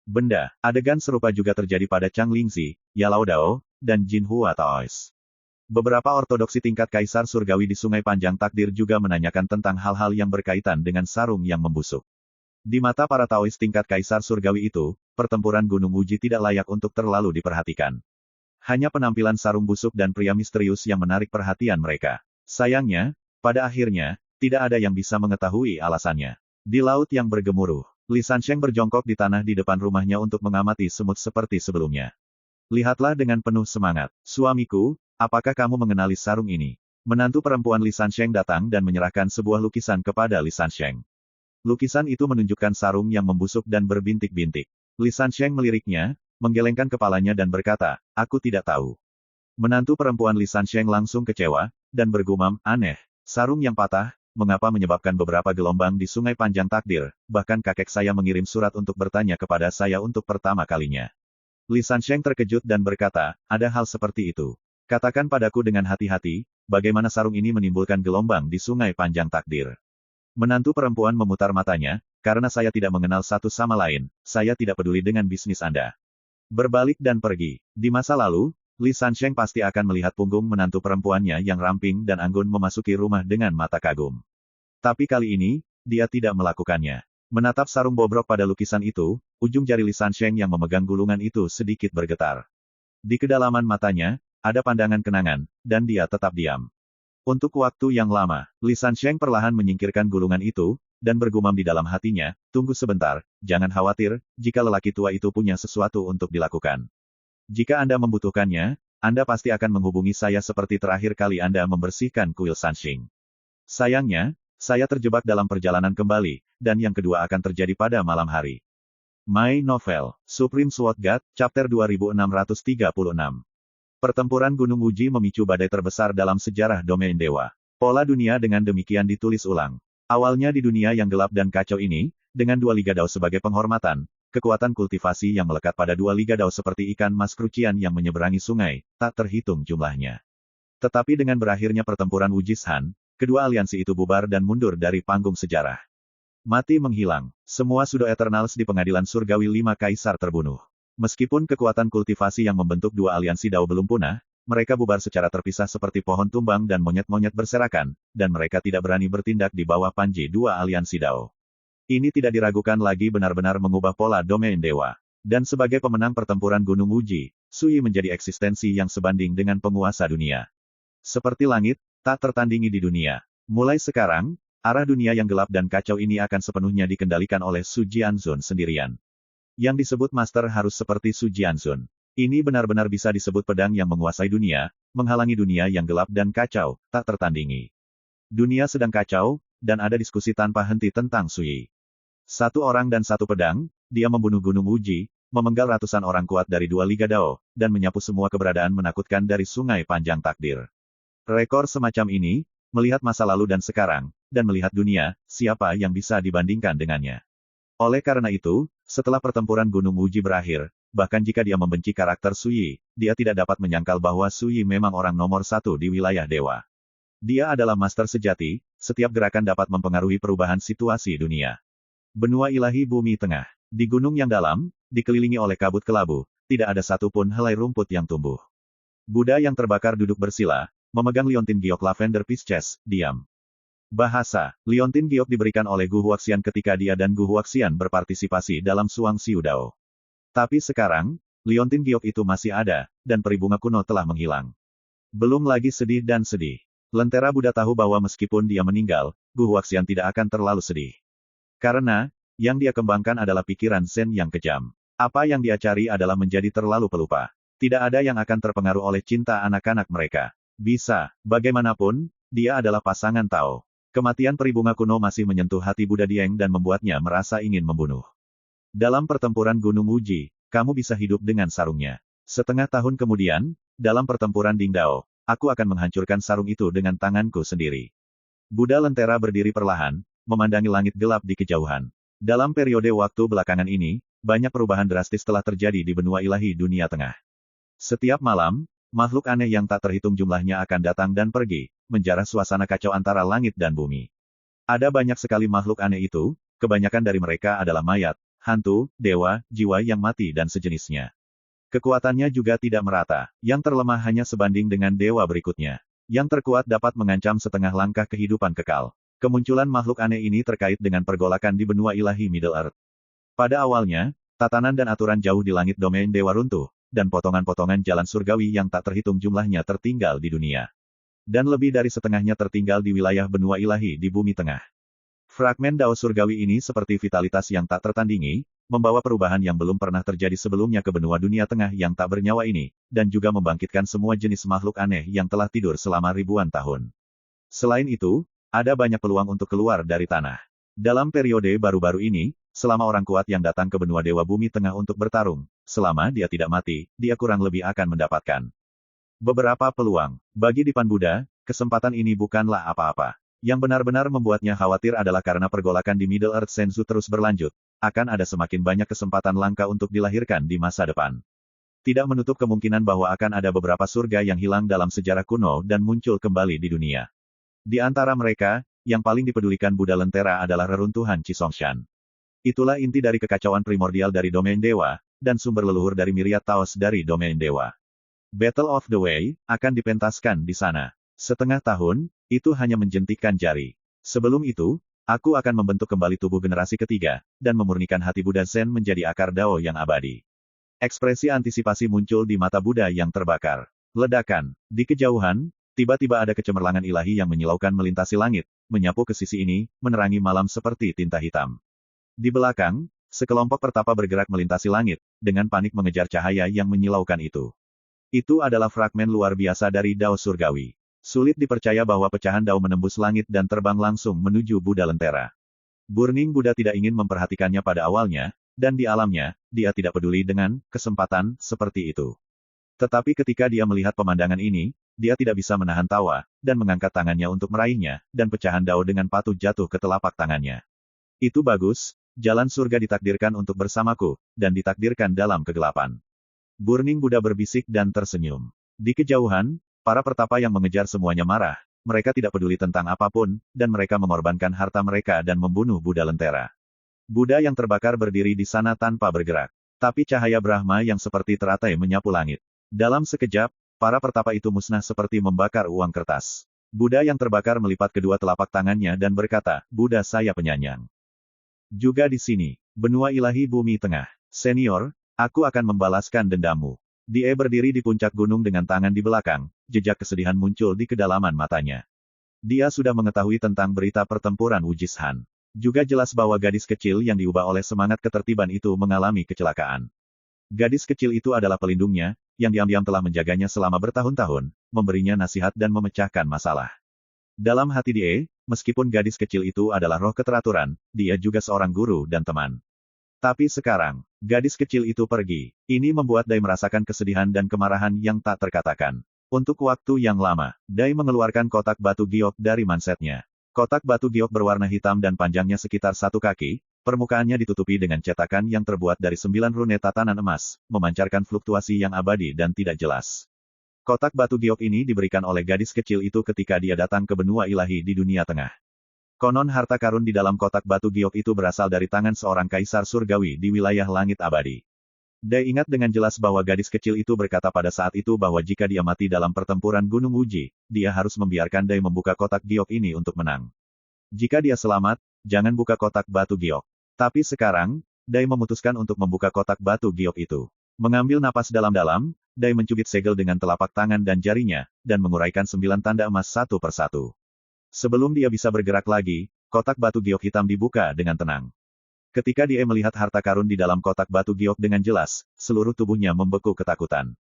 Benda, adegan serupa juga terjadi pada Chang Lingzi, Yalao Dao, dan Jin Hua Taois. Beberapa ortodoksi tingkat Kaisar Surgawi di Sungai Panjang Takdir juga menanyakan tentang hal-hal yang berkaitan dengan sarung yang membusuk. Di mata para Taois tingkat Kaisar Surgawi itu, pertempuran Gunung Uji tidak layak untuk terlalu diperhatikan. Hanya penampilan sarung busuk dan pria misterius yang menarik perhatian mereka. Sayangnya, pada akhirnya, tidak ada yang bisa mengetahui alasannya. Di laut yang bergemuruh, Li Sansheng berjongkok di tanah di depan rumahnya untuk mengamati semut seperti sebelumnya. Lihatlah dengan penuh semangat. Suamiku, apakah kamu mengenali sarung ini? Menantu perempuan Li Sansheng datang dan menyerahkan sebuah lukisan kepada Li Sansheng. Lukisan itu menunjukkan sarung yang membusuk dan berbintik-bintik. Li Sansheng meliriknya, menggelengkan kepalanya dan berkata, aku tidak tahu. Menantu perempuan Li Sansheng langsung kecewa, dan bergumam, aneh. Sarung yang patah, mengapa menyebabkan beberapa gelombang di Sungai Panjang Takdir, bahkan kakek saya mengirim surat untuk bertanya kepada saya untuk pertama kalinya. Li Sansheng terkejut dan berkata, ada hal seperti itu. Katakan padaku dengan hati-hati, bagaimana sarung ini menimbulkan gelombang di Sungai Panjang Takdir. Menantu perempuan memutar matanya, karena saya tidak mengenal satu sama lain, saya tidak peduli dengan bisnis Anda. Berbalik dan pergi. Di masa lalu, Li Sansheng pasti akan melihat punggung menantu perempuannya yang ramping dan anggun memasuki rumah dengan mata kagum. Tapi kali ini, dia tidak melakukannya. Menatap sarung bobrok pada lukisan itu, ujung jari Li Sansheng yang memegang gulungan itu sedikit bergetar. Di kedalaman matanya, ada pandangan kenangan, dan dia tetap diam. Untuk waktu yang lama, Li Sansheng perlahan menyingkirkan gulungan itu, dan bergumam di dalam hatinya, tunggu sebentar, jangan khawatir, jika lelaki tua itu punya sesuatu untuk dilakukan. Jika Anda membutuhkannya, Anda pasti akan menghubungi saya seperti terakhir kali Anda membersihkan kuil Sanxing. Sayangnya, saya terjebak dalam perjalanan kembali, dan yang kedua akan terjadi pada malam hari. My Novel, Supreme Sword God, Chapter 2636. Pertempuran Gunung Uji memicu badai terbesar dalam sejarah domain dewa. Pola dunia dengan demikian ditulis ulang. Awalnya di dunia yang gelap dan kacau ini, dengan dua Liga Dao sebagai penghormatan, kekuatan kultivasi yang melekat pada dua Liga Dao seperti ikan mas krucian yang menyeberangi sungai, tak terhitung jumlahnya. Tetapi dengan berakhirnya pertempuran Wujishan, kedua aliansi itu bubar dan mundur dari panggung sejarah. Mati menghilang. Semua Pseudo Eternals di pengadilan surgawi 5 kaisar terbunuh. Meskipun kekuatan kultivasi yang membentuk dua aliansi Dao belum punah, mereka bubar secara terpisah seperti pohon tumbang dan monyet-monyet berserakan, dan mereka tidak berani bertindak di bawah panji dua aliansi Dao. Ini tidak diragukan lagi benar-benar mengubah pola domain dewa. Dan sebagai pemenang pertempuran Gunung Uji, Sui menjadi eksistensi yang sebanding dengan penguasa dunia. Seperti langit, tak tertandingi di dunia. Mulai sekarang, arah dunia yang gelap dan kacau ini akan sepenuhnya dikendalikan oleh Su Jianzun sendirian. Yang disebut master harus seperti Su Jianzun. Ini benar-benar bisa disebut pedang yang menguasai dunia, menghalangi dunia yang gelap dan kacau, tak tertandingi. Dunia sedang kacau, dan ada diskusi tanpa henti tentang Sui. Satu orang dan satu pedang, dia membunuh Gunung Uji, memenggal ratusan orang kuat dari dua Liga Dao, dan menyapu semua keberadaan menakutkan dari sungai panjang takdir. Rekor semacam ini, melihat masa lalu dan sekarang, dan melihat dunia, siapa yang bisa dibandingkan dengannya. Oleh karena itu, setelah pertempuran Gunung Uji berakhir, bahkan jika dia membenci karakter Sui, dia tidak dapat menyangkal bahwa Sui memang orang nomor satu di wilayah dewa. Dia adalah master sejati, setiap gerakan dapat mempengaruhi perubahan situasi dunia. Benua ilahi bumi tengah. Di gunung yang dalam, dikelilingi oleh kabut kelabu, tidak ada satupun helai rumput yang tumbuh. Buddha yang terbakar duduk bersila, memegang liontin giok Lavender Pisces, diam. Bahasa, liontin giok diberikan oleh Gu Huaxian ketika dia dan Gu Huaxian berpartisipasi dalam Suang Xiu Dao. Tapi sekarang, liontin giok itu masih ada, dan peri bunga kuno telah menghilang. Belum lagi sedih dan sedih. Lentera Buddha tahu bahwa meskipun dia meninggal, Gu Huaxian tidak akan terlalu sedih. Karena, yang dia kembangkan adalah pikiran Zen yang kejam. Apa yang dia cari adalah menjadi terlalu pelupa. Tidak ada yang akan terpengaruh oleh cinta anak-anak mereka. Bisa, bagaimanapun, dia adalah pasangan Tao. Kematian peri bunga kuno masih menyentuh hati Buddha Dieng dan membuatnya merasa ingin membunuh. Dalam pertempuran Gunung Uji, kamu bisa hidup dengan sarungnya. Setengah tahun kemudian, dalam pertempuran Dingdao, aku akan menghancurkan sarung itu dengan tanganku sendiri. Buddha Lentera berdiri perlahan, memandangi langit gelap di kejauhan. Dalam periode waktu belakangan ini, banyak perubahan drastis telah terjadi di benua ilahi dunia tengah. Setiap malam, makhluk aneh yang tak terhitung jumlahnya akan datang dan pergi, menjarah suasana kacau antara langit dan bumi. Ada banyak sekali makhluk aneh itu, kebanyakan dari mereka adalah mayat, hantu, dewa, jiwa yang mati dan sejenisnya. Kekuatannya juga tidak merata, yang terlemah hanya sebanding dengan dewa berikutnya. Yang terkuat dapat mengancam setengah langkah kehidupan kekal. Kemunculan makhluk aneh ini terkait dengan pergolakan di benua ilahi Middle Earth. Pada awalnya, tatanan dan aturan jauh di langit domain dewa runtuh, dan potongan-potongan jalan surgawi yang tak terhitung jumlahnya tertinggal di dunia. Dan lebih dari setengahnya tertinggal di wilayah benua ilahi di bumi tengah. Fragmen Dao surgawi ini seperti vitalitas yang tak tertandingi, membawa perubahan yang belum pernah terjadi sebelumnya ke benua dunia tengah yang tak bernyawa ini, dan juga membangkitkan semua jenis makhluk aneh yang telah tidur selama ribuan tahun. Selain itu, ada banyak peluang untuk keluar dari tanah. Dalam periode baru-baru ini, selama orang kuat yang datang ke benua dewa bumi tengah untuk bertarung, selama dia tidak mati, dia kurang lebih akan mendapatkan beberapa peluang. Bagi Dipan Buddha, kesempatan ini bukanlah apa-apa. Yang benar-benar membuatnya khawatir adalah karena pergolakan di Middle Earth Senzu terus berlanjut, akan ada semakin banyak kesempatan langka untuk dilahirkan di masa depan. Tidak menutup kemungkinan bahwa akan ada beberapa surga yang hilang dalam sejarah kuno dan muncul kembali di dunia. Di antara mereka, yang paling dipedulikan Buddha Lentera adalah reruntuhan Chisongshan. Itulah inti dari kekacauan primordial dari domain dewa, dan sumber leluhur dari myriad Taos dari domain dewa. Battle of the Way akan dipentaskan di sana. Setengah tahun, itu hanya menjentikkan jari. Sebelum itu, aku akan membentuk kembali tubuh generasi ketiga, dan memurnikan hati Buddha Zen menjadi akar Dao yang abadi. Ekspresi antisipasi muncul di mata Buddha yang terbakar. Ledakan. Di kejauhan, tiba-tiba ada kecemerlangan ilahi yang menyilaukan melintasi langit, menyapu ke sisi ini, menerangi malam seperti tinta hitam. Di belakang, sekelompok pertapa bergerak melintasi langit, dengan panik mengejar cahaya yang menyilaukan itu. Itu adalah fragmen luar biasa dari Dao surgawi. Sulit dipercaya bahwa pecahan Dao menembus langit dan terbang langsung menuju Buddha Lentera. Burning Buddha tidak ingin memperhatikannya pada awalnya, dan di alamnya, dia tidak peduli dengan kesempatan seperti itu. Tetapi ketika dia melihat pemandangan ini, dia tidak bisa menahan tawa, dan mengangkat tangannya untuk meraihnya, dan pecahan dao dengan patuh jatuh ke telapak tangannya. Itu bagus, jalan surga ditakdirkan untuk bersamaku, dan ditakdirkan dalam kegelapan. Burning Buddha berbisik dan tersenyum. Di kejauhan, para pertapa yang mengejar semuanya marah. Mereka tidak peduli tentang apapun, dan mereka mengorbankan harta mereka dan membunuh Buddha Lentera. Buddha yang terbakar berdiri di sana tanpa bergerak. Tapi cahaya Brahma yang seperti teratai menyapu langit. Dalam sekejap, para pertapa itu musnah seperti membakar uang kertas. Buddha yang terbakar melipat kedua telapak tangannya dan berkata, Buddha saya penyayang. Juga di sini, benua ilahi bumi tengah. Senior, aku akan membalaskan dendammu. Die berdiri di puncak gunung dengan tangan di belakang, jejak kesedihan muncul di kedalaman matanya. Dia sudah mengetahui tentang berita pertempuran Wujis Han. Juga jelas bahwa gadis kecil yang diubah oleh semangat ketertiban itu mengalami kecelakaan. Gadis kecil itu adalah pelindungnya, yang diam-diam telah menjaganya selama bertahun-tahun, memberinya nasihat dan memecahkan masalah. Dalam hati Die, meskipun gadis kecil itu adalah roh keteraturan, dia juga seorang guru dan teman. Tapi sekarang, gadis kecil itu pergi. Ini membuat Dai merasakan kesedihan dan kemarahan yang tak terkatakan. Untuk waktu yang lama, Dai mengeluarkan kotak batu giok dari mansetnya. Kotak batu giok berwarna hitam dan panjangnya sekitar 1 kaki, permukaannya ditutupi dengan cetakan yang terbuat dari 9 rune tatanan emas, memancarkan fluktuasi yang abadi dan tidak jelas. Kotak batu giok ini diberikan oleh gadis kecil itu ketika dia datang ke benua ilahi di dunia tengah. Konon harta karun di dalam kotak batu giok itu berasal dari tangan seorang kaisar surgawi di wilayah langit abadi. Dai ingat dengan jelas bahwa gadis kecil itu berkata pada saat itu bahwa jika dia mati dalam pertempuran Gunung Uji, dia harus membiarkan Dai membuka kotak giok ini untuk menang. Jika dia selamat, jangan buka kotak batu giok. Tapi sekarang, Dai memutuskan untuk membuka kotak batu giok itu. Mengambil napas dalam-dalam, Dai mencubit segel dengan telapak tangan dan jarinya, dan menguraikan 9 tanda emas satu persatu. Sebelum dia bisa bergerak lagi, kotak batu giok hitam dibuka dengan tenang. Ketika dia melihat harta karun di dalam kotak batu giok dengan jelas, seluruh tubuhnya membeku ketakutan.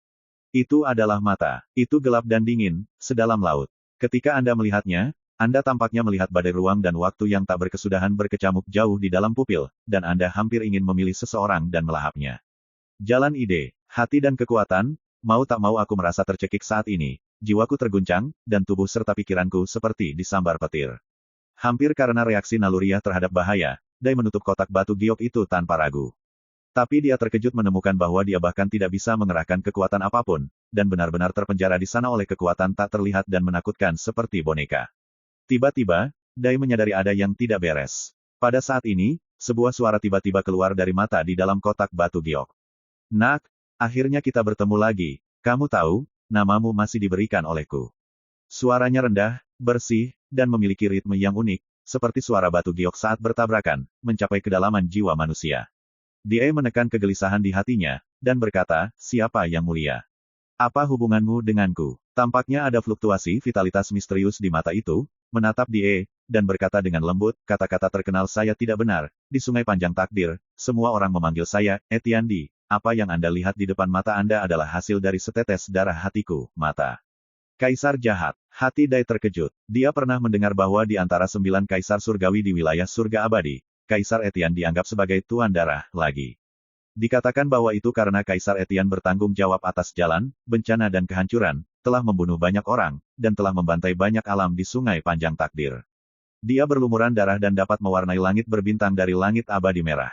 Itu adalah mata. Itu gelap dan dingin, sedalam laut. Ketika Anda melihatnya, Anda tampaknya melihat badai ruang dan waktu yang tak berkesudahan berkecamuk jauh di dalam pupil, dan Anda hampir ingin memilih seseorang dan melahapnya. Jalan ide, hati dan kekuatan, mau tak mau aku merasa tercekik saat ini. Jiwaku terguncang, dan tubuh serta pikiranku seperti disambar petir. Hampir karena reaksi naluriah terhadap bahaya, Dai menutup kotak batu giok itu tanpa ragu. Tapi dia terkejut menemukan bahwa dia bahkan tidak bisa mengerahkan kekuatan apapun, dan benar-benar terpenjara di sana oleh kekuatan tak terlihat dan menakutkan seperti boneka. Tiba-tiba, Dai menyadari ada yang tidak beres. Pada saat ini, sebuah suara tiba-tiba keluar dari mata di dalam kotak batu giok. Nak, akhirnya kita bertemu lagi, kamu tahu, namamu masih diberikan olehku. Suaranya rendah, bersih, dan memiliki ritme yang unik, seperti suara batu giok saat bertabrakan, mencapai kedalaman jiwa manusia. Dia menekan kegelisahan di hatinya, dan berkata, siapa yang mulia? Apa hubunganmu denganku? Tampaknya ada fluktuasi vitalitas misterius di mata itu, menatap Die, dan berkata dengan lembut, kata-kata terkenal saya tidak benar, di sungai panjang takdir, semua orang memanggil saya, Etiandi. Apa yang Anda lihat di depan mata Anda adalah hasil dari setetes darah hatiku, mata. Kaisar jahat. Hati Dai terkejut. Dia pernah mendengar bahwa di antara 9 kaisar surgawi di wilayah surga abadi, Kaisar Etian dianggap sebagai tuan darah, lagi. Dikatakan bahwa itu karena Kaisar Etian bertanggung jawab atas jalan, bencana dan kehancuran, telah membunuh banyak orang, dan telah membantai banyak alam di sungai panjang takdir. Dia berlumuran darah dan dapat mewarnai langit berbintang dari langit abadi merah.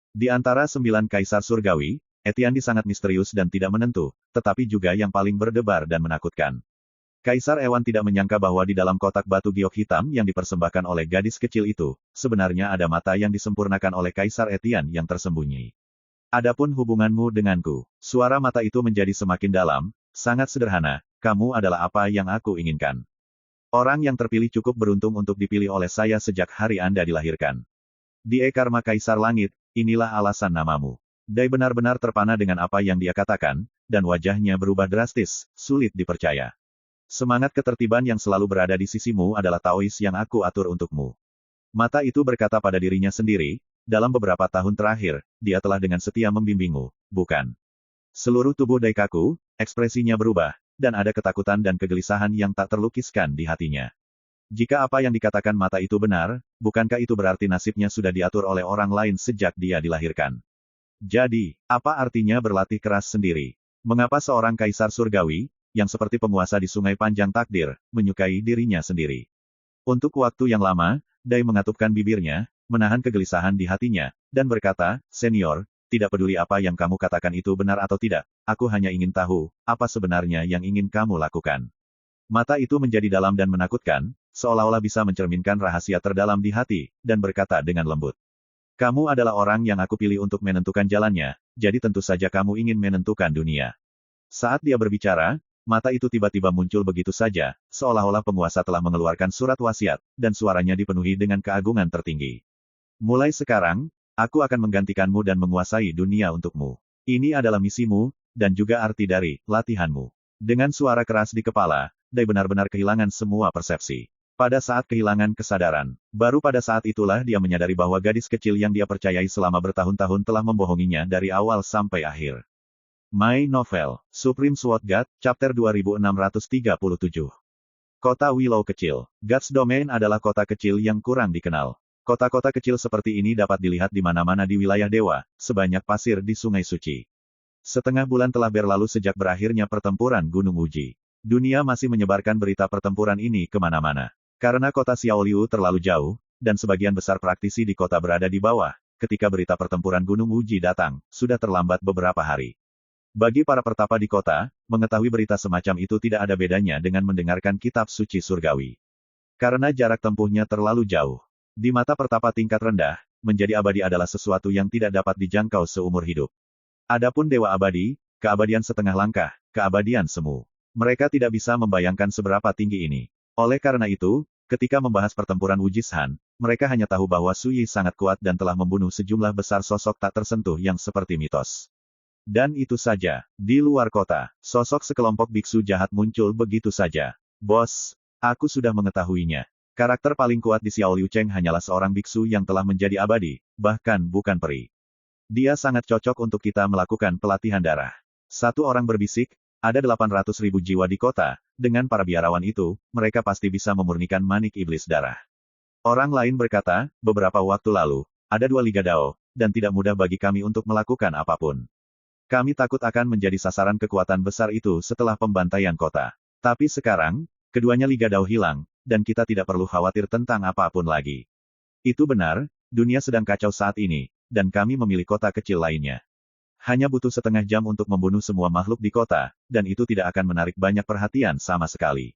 Di antara 9 kaisar surgawi, Etiandi sangat misterius dan tidak menentu, tetapi juga yang paling berdebar dan menakutkan. Kaisar Ewan tidak menyangka bahwa di dalam kotak batu giok hitam yang dipersembahkan oleh gadis kecil itu, sebenarnya ada mata yang disempurnakan oleh Kaisar Etian yang tersembunyi. Adapun hubunganmu denganku, suara mata itu menjadi semakin dalam, sangat sederhana, kamu adalah apa yang aku inginkan. Orang yang terpilih cukup beruntung untuk dipilih oleh saya sejak hari Anda dilahirkan. Die Karma Kaisar Langit, inilah alasan namamu. Dai benar-benar terpana dengan apa yang dia katakan, dan wajahnya berubah drastis, sulit dipercaya. Semangat ketertiban yang selalu berada di sisimu adalah Taois yang aku atur untukmu. Mata itu berkata pada dirinya sendiri, dalam beberapa tahun terakhir, dia telah dengan setia membimbingmu, bukan? Seluruh tubuh Dai kaku, ekspresinya berubah, dan ada ketakutan dan kegelisahan yang tak terlukiskan di hatinya. Jika apa yang dikatakan mata itu benar, bukankah itu berarti nasibnya sudah diatur oleh orang lain sejak dia dilahirkan? Jadi, apa artinya berlatih keras sendiri? Mengapa seorang kaisar surgawi, yang seperti penguasa di sungai panjang takdir, menyukai dirinya sendiri? Untuk waktu yang lama, Dai mengatupkan bibirnya, menahan kegelisahan di hatinya, dan berkata, "Senior, tidak peduli apa yang kamu katakan itu benar atau tidak, aku hanya ingin tahu, apa sebenarnya yang ingin kamu lakukan." Mata itu menjadi dalam dan menakutkan, seolah-olah bisa mencerminkan rahasia terdalam di hati, dan berkata dengan lembut. "Kamu adalah orang yang aku pilih untuk menentukan jalannya, jadi tentu saja kamu ingin menentukan dunia." Saat dia berbicara, mata itu tiba-tiba muncul begitu saja, seolah-olah penguasa telah mengeluarkan surat wasiat, dan suaranya dipenuhi dengan keagungan tertinggi. "Mulai sekarang, aku akan menggantikanmu dan menguasai dunia untukmu. Ini adalah misimu, dan juga arti dari latihanmu." Dengan suara keras di kepala, Dai benar-benar kehilangan semua persepsi. Pada saat kehilangan kesadaran, baru pada saat itulah dia menyadari bahwa gadis kecil yang dia percayai selama bertahun-tahun telah membohonginya dari awal sampai akhir. My Novel, Supreme Sword God, Chapter 2637. Kota Willow Kecil. God's Domain adalah kota kecil yang kurang dikenal. Kota-kota kecil seperti ini dapat dilihat di mana-mana di wilayah dewa, sebanyak pasir di Sungai Suci. Setengah bulan telah berlalu sejak berakhirnya pertempuran Gunung Uji. Dunia masih menyebarkan berita pertempuran ini kemana-mana. Karena kota Xiaoliu terlalu jauh, dan sebagian besar praktisi di kota berada di bawah, ketika berita pertempuran Gunung Uji datang, sudah terlambat beberapa hari. Bagi para pertapa di kota, mengetahui berita semacam itu tidak ada bedanya dengan mendengarkan kitab suci surgawi. Karena jarak tempuhnya terlalu jauh. Di mata pertapa tingkat rendah, menjadi abadi adalah sesuatu yang tidak dapat dijangkau seumur hidup. Adapun dewa abadi, keabadian setengah langkah, keabadian semu. Mereka tidak bisa membayangkan seberapa tinggi ini. Oleh karena itu, ketika membahas pertempuran Wujishan, mereka hanya tahu bahwa Suyi sangat kuat dan telah membunuh sejumlah besar sosok tak tersentuh yang seperti mitos. Dan itu saja. Di luar kota, sosok sekelompok biksu jahat muncul begitu saja. "Bos, aku sudah mengetahuinya. Karakter paling kuat di Xiao Liu Cheng hanyalah seorang biksu yang telah menjadi abadi, bahkan bukan peri. Dia sangat cocok untuk kita melakukan pelatihan darah." Satu orang berbisik, "Ada 800.000 jiwa di kota, dengan para biarawan itu, mereka pasti bisa memurnikan manik iblis darah." Orang lain berkata, "Beberapa waktu lalu, ada 2 Liga Dao, dan tidak mudah bagi kami untuk melakukan apapun. Kami takut akan menjadi sasaran kekuatan besar itu setelah pembantaian kota. Tapi sekarang, keduanya Liga Dao hilang, dan kita tidak perlu khawatir tentang apapun lagi." Itu benar, dunia sedang kacau saat ini, dan kami memilih kota kecil lainnya. Hanya butuh setengah jam untuk membunuh semua makhluk di kota, dan itu tidak akan menarik banyak perhatian sama sekali.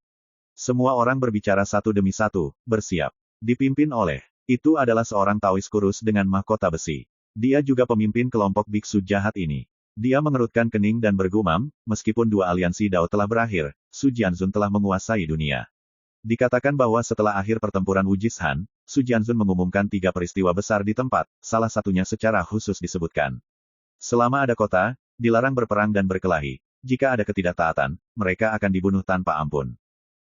Semua orang berbicara satu demi satu, bersiap. Dipimpin oleh, itu adalah seorang Taois kurus dengan mahkota besi. Dia juga pemimpin kelompok biksu jahat ini. Dia mengerutkan kening dan bergumam, meskipun 2 aliansi Dao telah berakhir, Su Jianzun telah menguasai dunia. Dikatakan bahwa setelah akhir pertempuran Wujishan, Su Jianzun mengumumkan 3 peristiwa besar di tempat, salah satunya secara khusus disebutkan. Selama ada kota, dilarang berperang dan berkelahi. Jika ada ketidaktaatan, mereka akan dibunuh tanpa ampun.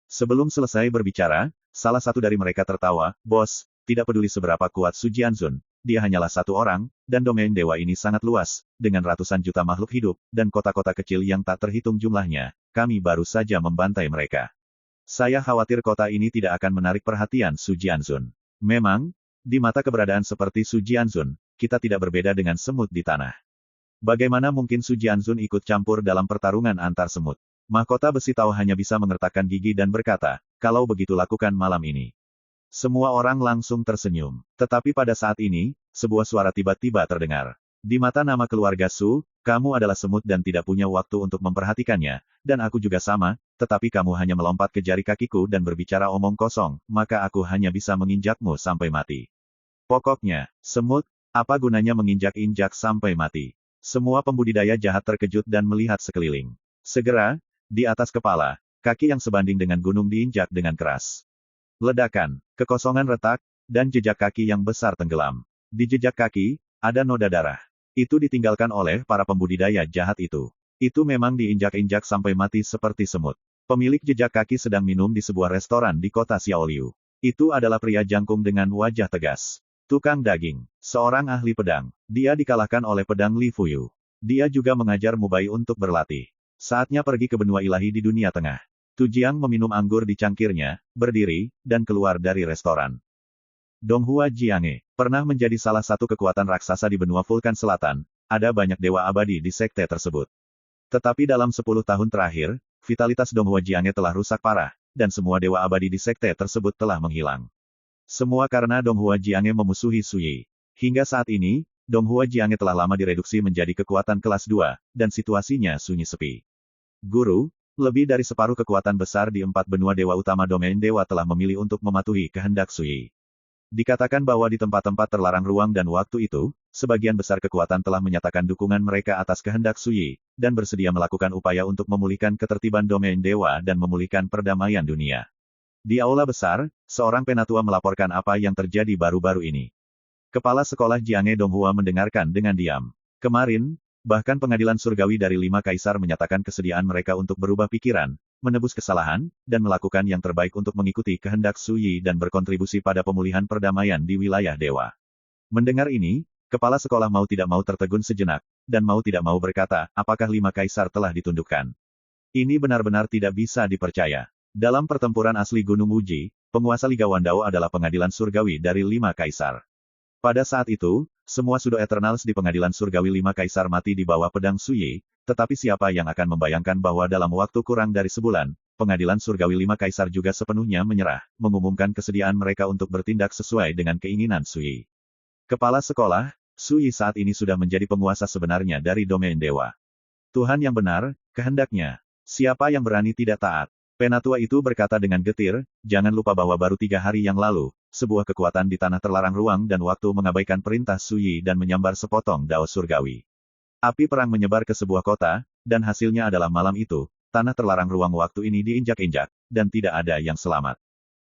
Sebelum selesai berbicara, salah satu dari mereka tertawa, "Bos, tidak peduli seberapa kuat Su Jianzun, dia hanyalah satu orang, dan domain dewa ini sangat luas, dengan ratusan juta makhluk hidup, dan kota-kota kecil yang tak terhitung jumlahnya. Kami baru saja membantai mereka. Saya khawatir kota ini tidak akan menarik perhatian Su Jianzun. Memang, di mata keberadaan seperti Su Jianzun, kita tidak berbeda dengan semut di tanah. Bagaimana mungkin Su Jianzun ikut campur dalam pertarungan antar semut?" Mahkota besi Tao hanya bisa mengertakkan gigi dan berkata, "Kalau begitu lakukan malam ini." Semua orang langsung tersenyum. Tetapi pada saat ini, sebuah suara tiba-tiba terdengar. "Di mata nama keluarga Su, kamu adalah semut dan tidak punya waktu untuk memperhatikannya, dan aku juga sama, tetapi kamu hanya melompat ke jari kakiku dan berbicara omong kosong, maka aku hanya bisa menginjakmu sampai mati. Pokoknya, semut, apa gunanya menginjak-injak sampai mati?" Semua pembudidaya jahat terkejut dan melihat sekeliling. Segera, di atas kepala, kaki yang sebanding dengan gunung diinjak dengan keras. Ledakan, kekosongan retak, dan jejak kaki yang besar tenggelam. Di jejak kaki, ada noda darah. Itu ditinggalkan oleh para pembudidaya jahat itu. Itu memang diinjak-injak sampai mati seperti semut. Pemilik jejak kaki sedang minum di sebuah restoran di kota Xiaoliu. Itu adalah pria jangkung dengan wajah tegas. Tukang daging. Seorang ahli pedang. Dia dikalahkan oleh pedang Li Fuyu. Dia juga mengajar Mubai untuk berlatih. Saatnya pergi ke benua ilahi di dunia tengah. Tu Jiang meminum anggur di cangkirnya, berdiri, dan keluar dari restoran. Donghua Jiange pernah menjadi salah satu kekuatan raksasa di benua Vulkan Selatan. Ada banyak dewa abadi di sekte tersebut. Tetapi dalam 10 tahun terakhir, vitalitas Donghua Jiange telah rusak parah, dan semua dewa abadi di sekte tersebut telah menghilang. Semua karena Donghua Jiange memusuhi Su Yi. Hingga saat ini, Donghua Jiange telah lama direduksi menjadi kekuatan kelas 2, dan situasinya sunyi sepi. Guru, lebih dari separuh kekuatan besar di 4 benua dewa utama domain dewa telah memilih untuk mematuhi kehendak Su Yi. Dikatakan bahwa di tempat-tempat terlarang ruang dan waktu itu, sebagian besar kekuatan telah menyatakan dukungan mereka atas kehendak Su Yi, dan bersedia melakukan upaya untuk memulihkan ketertiban domain dewa dan memulihkan perdamaian dunia. Di aula besar, seorang penatua melaporkan apa yang terjadi baru-baru ini. Kepala sekolah Jiange Donghua mendengarkan dengan diam. Kemarin, bahkan pengadilan surgawi dari 5 kaisar menyatakan kesediaan mereka untuk berubah pikiran, menebus kesalahan, dan melakukan yang terbaik untuk mengikuti kehendak Su Yi dan berkontribusi pada pemulihan perdamaian di wilayah dewa. Mendengar ini, kepala sekolah mau tidak mau tertegun sejenak, dan mau tidak mau berkata, apakah 5 kaisar telah ditundukkan? Ini benar-benar tidak bisa dipercaya. Dalam pertempuran asli Gunung Uji, penguasa Liga Wandao adalah pengadilan surgawi dari 5 kaisar. Pada saat itu, semua Sudo Eternals di pengadilan surgawi 5 kaisar mati di bawah pedang Su Yi, tetapi siapa yang akan membayangkan bahwa dalam waktu kurang dari sebulan, pengadilan surgawi 5 kaisar juga sepenuhnya menyerah, mengumumkan kesediaan mereka untuk bertindak sesuai dengan keinginan Su Yi. Kepala sekolah, Su Yi saat ini sudah menjadi penguasa sebenarnya dari domain dewa. Tuhan yang benar, kehendaknya. Siapa yang berani tidak taat? Penatua itu berkata dengan getir, jangan lupa bahwa baru 3 hari yang lalu, sebuah kekuatan di tanah terlarang ruang dan waktu mengabaikan perintah Su Yi dan menyambar sepotong dao surgawi. Api perang menyebar ke sebuah kota, dan hasilnya adalah malam itu, tanah terlarang ruang waktu ini diinjak-injak, dan tidak ada yang selamat.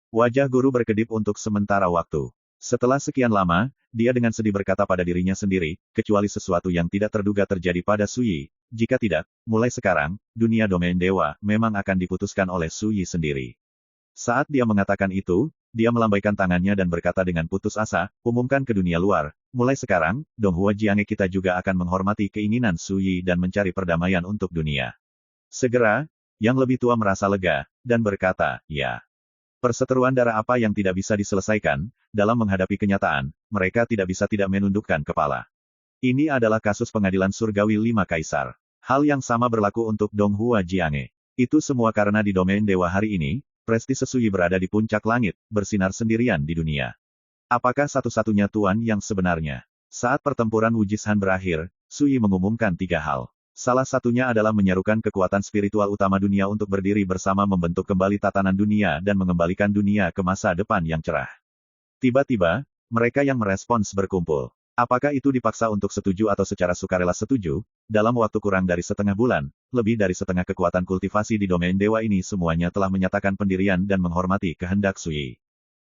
Wajah guru berkedip untuk sementara waktu. Setelah sekian lama, dia dengan sedih berkata pada dirinya sendiri, kecuali sesuatu yang tidak terduga terjadi pada Su Yi, jika tidak, mulai sekarang, dunia domain dewa memang akan diputuskan oleh Su Yi sendiri. Saat dia mengatakan itu, dia melambaikan tangannya dan berkata dengan putus asa, umumkan ke dunia luar, mulai sekarang, Donghua Jiange kita juga akan menghormati keinginan Su Yi dan mencari perdamaian untuk dunia. Segera, yang lebih tua merasa lega, dan berkata, ya. Perseteruan darah apa yang tidak bisa diselesaikan, dalam menghadapi kenyataan, mereka tidak bisa tidak menundukkan kepala. Ini adalah kasus pengadilan surgawi 5 kaisar. Hal yang sama berlaku untuk Donghua Jiange. Itu semua karena di domain dewa hari ini, prestise Su Yi berada di puncak langit, bersinar sendirian di dunia. Apakah satu-satunya tuan yang sebenarnya? Saat pertempuran Wujishan berakhir, Su Yi mengumumkan 3 hal. Salah satunya adalah menyerukan kekuatan spiritual utama dunia untuk berdiri bersama membentuk kembali tatanan dunia dan mengembalikan dunia ke masa depan yang cerah. Tiba-tiba, mereka yang merespons berkumpul. Apakah itu dipaksa untuk setuju atau secara sukarela setuju? Dalam waktu kurang dari setengah bulan, lebih dari setengah kekuatan kultivasi di domain dewa ini semuanya telah menyatakan pendirian dan menghormati kehendak Su Yi.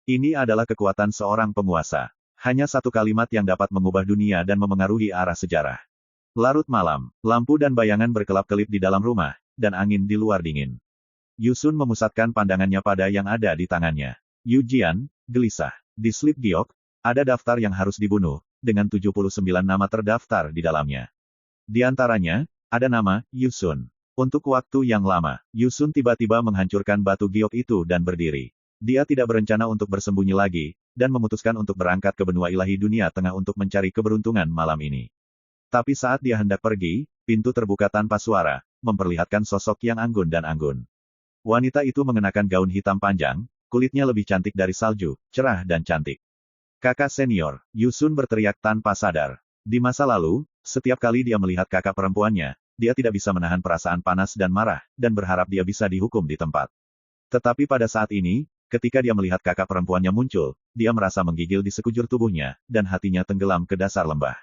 Ini adalah kekuatan seorang penguasa. Hanya satu kalimat yang dapat mengubah dunia dan memengaruhi arah sejarah. Larut malam, lampu dan bayangan berkelap-kelip di dalam rumah, dan angin di luar dingin. Yusun memusatkan pandangannya pada yang ada di tangannya. Yu Jian, gelisah. Di slip giok, ada daftar yang harus dibunuh, dengan 79 nama terdaftar di dalamnya. Di antaranya, ada nama, Yusun. Untuk waktu yang lama, Yusun tiba-tiba menghancurkan batu giok itu dan berdiri. Dia tidak berencana untuk bersembunyi lagi, dan memutuskan untuk berangkat ke benua ilahi dunia tengah untuk mencari keberuntungan malam ini. Tapi saat dia hendak pergi, pintu terbuka tanpa suara, memperlihatkan sosok yang anggun dan anggun. Wanita itu mengenakan gaun hitam panjang, kulitnya lebih cantik dari salju, cerah dan cantik. Kakak senior, Yusun berteriak tanpa sadar. Di masa lalu, setiap kali dia melihat kakak perempuannya, dia tidak bisa menahan perasaan panas dan marah, dan berharap dia bisa dihukum di tempat. Tetapi pada saat ini, ketika dia melihat kakak perempuannya muncul, dia merasa menggigil di sekujur tubuhnya, dan hatinya tenggelam ke dasar lembah.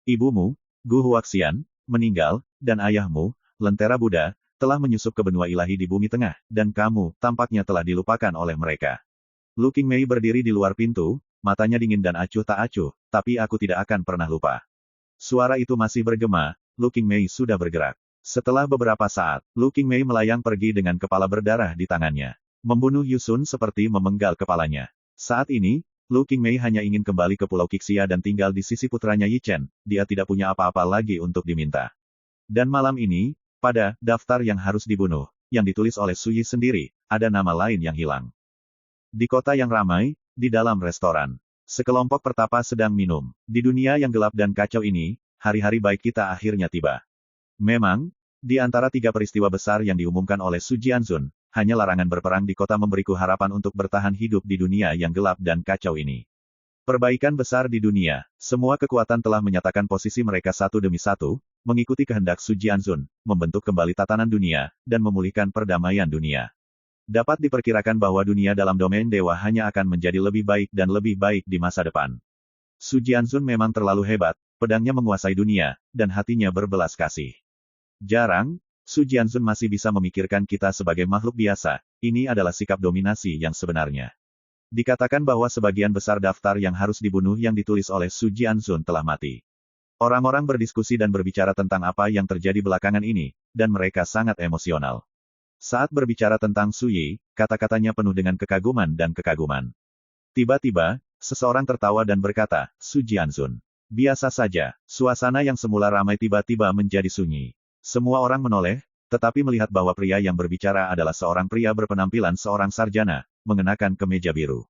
Ibumu, Gu Huaxian, meninggal, dan ayahmu, Lentera Buddha, telah menyusup ke benua ilahi di bumi tengah, dan kamu, tampaknya telah dilupakan oleh mereka. Lu Qingmei berdiri di luar pintu, matanya dingin dan acuh tak acuh, tapi aku tidak akan pernah lupa. Suara itu masih bergema, Lu Qingmei sudah bergerak. Setelah beberapa saat, Lu Qingmei melayang pergi dengan kepala berdarah di tangannya. Membunuh Yusun seperti memenggal kepalanya. Saat ini, Lu Qingmei hanya ingin kembali ke Pulau Qixia dan tinggal di sisi putranya Yi Chen, dia tidak punya apa-apa lagi untuk diminta. Dan malam ini, pada daftar yang harus dibunuh, yang ditulis oleh Suyi sendiri, ada nama lain yang hilang. Di kota yang ramai, di dalam restoran, sekelompok pertapa sedang minum. Di dunia yang gelap dan kacau ini, hari-hari baik kita akhirnya tiba. Memang, di antara 3 peristiwa besar yang diumumkan oleh Su Jianzun, hanya larangan berperang di kota memberiku harapan untuk bertahan hidup di dunia yang gelap dan kacau ini. Perbaikan besar di dunia, semua kekuatan telah menyatakan posisi mereka satu demi satu, mengikuti kehendak Su Jianzun, membentuk kembali tatanan dunia, dan memulihkan perdamaian dunia. Dapat diperkirakan bahwa dunia dalam domain dewa hanya akan menjadi lebih baik dan lebih baik di masa depan. Su Jianzun memang terlalu hebat, pedangnya menguasai dunia, dan hatinya berbelas kasih. Jarang, Su Jianzun masih bisa memikirkan kita sebagai makhluk biasa, ini adalah sikap dominasi yang sebenarnya. Dikatakan bahwa sebagian besar daftar yang harus dibunuh yang ditulis oleh Su Jianzun telah mati. Orang-orang berdiskusi dan berbicara tentang apa yang terjadi belakangan ini, dan mereka sangat emosional. Saat berbicara tentang Su Yi, kata-katanya penuh dengan kekaguman dan kekaguman. Tiba-tiba, seseorang tertawa dan berkata, Su Jianzun. Biasa saja, suasana yang semula ramai tiba-tiba menjadi sunyi. Semua orang menoleh, tetapi melihat bahwa pria yang berbicara adalah seorang pria berpenampilan seorang sarjana, mengenakan kemeja biru.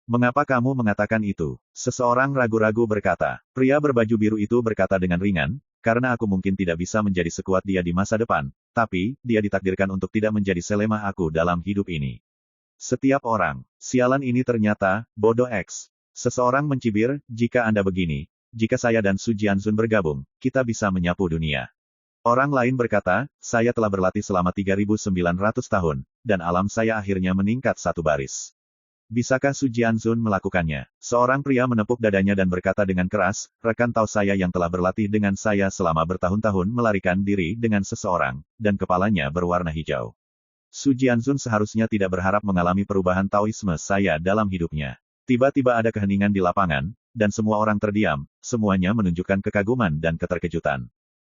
Mengapa kamu mengatakan itu? Seseorang ragu-ragu berkata. Pria berbaju biru itu berkata dengan ringan, karena aku mungkin tidak bisa menjadi sekuat dia di masa depan, tapi, dia ditakdirkan untuk tidak menjadi selemah aku dalam hidup ini. Setiap orang, sialan ini ternyata, bodoh X. Seseorang mencibir, jika Anda begini, jika saya dan Su Jianzun bergabung, kita bisa menyapu dunia. Orang lain berkata, saya telah berlatih selama 3.900 tahun, dan alam saya akhirnya meningkat satu baris. Bisakah Su Jianzun melakukannya? Seorang pria menepuk dadanya dan berkata dengan keras, rekan tahu saya yang telah berlatih dengan saya selama bertahun-tahun melarikan diri dengan seseorang, dan kepalanya berwarna hijau. Su Jianzun seharusnya tidak berharap mengalami perubahan Taoisme saya dalam hidupnya. Tiba-tiba ada keheningan di lapangan, dan semua orang terdiam, semuanya menunjukkan kekaguman dan keterkejutan.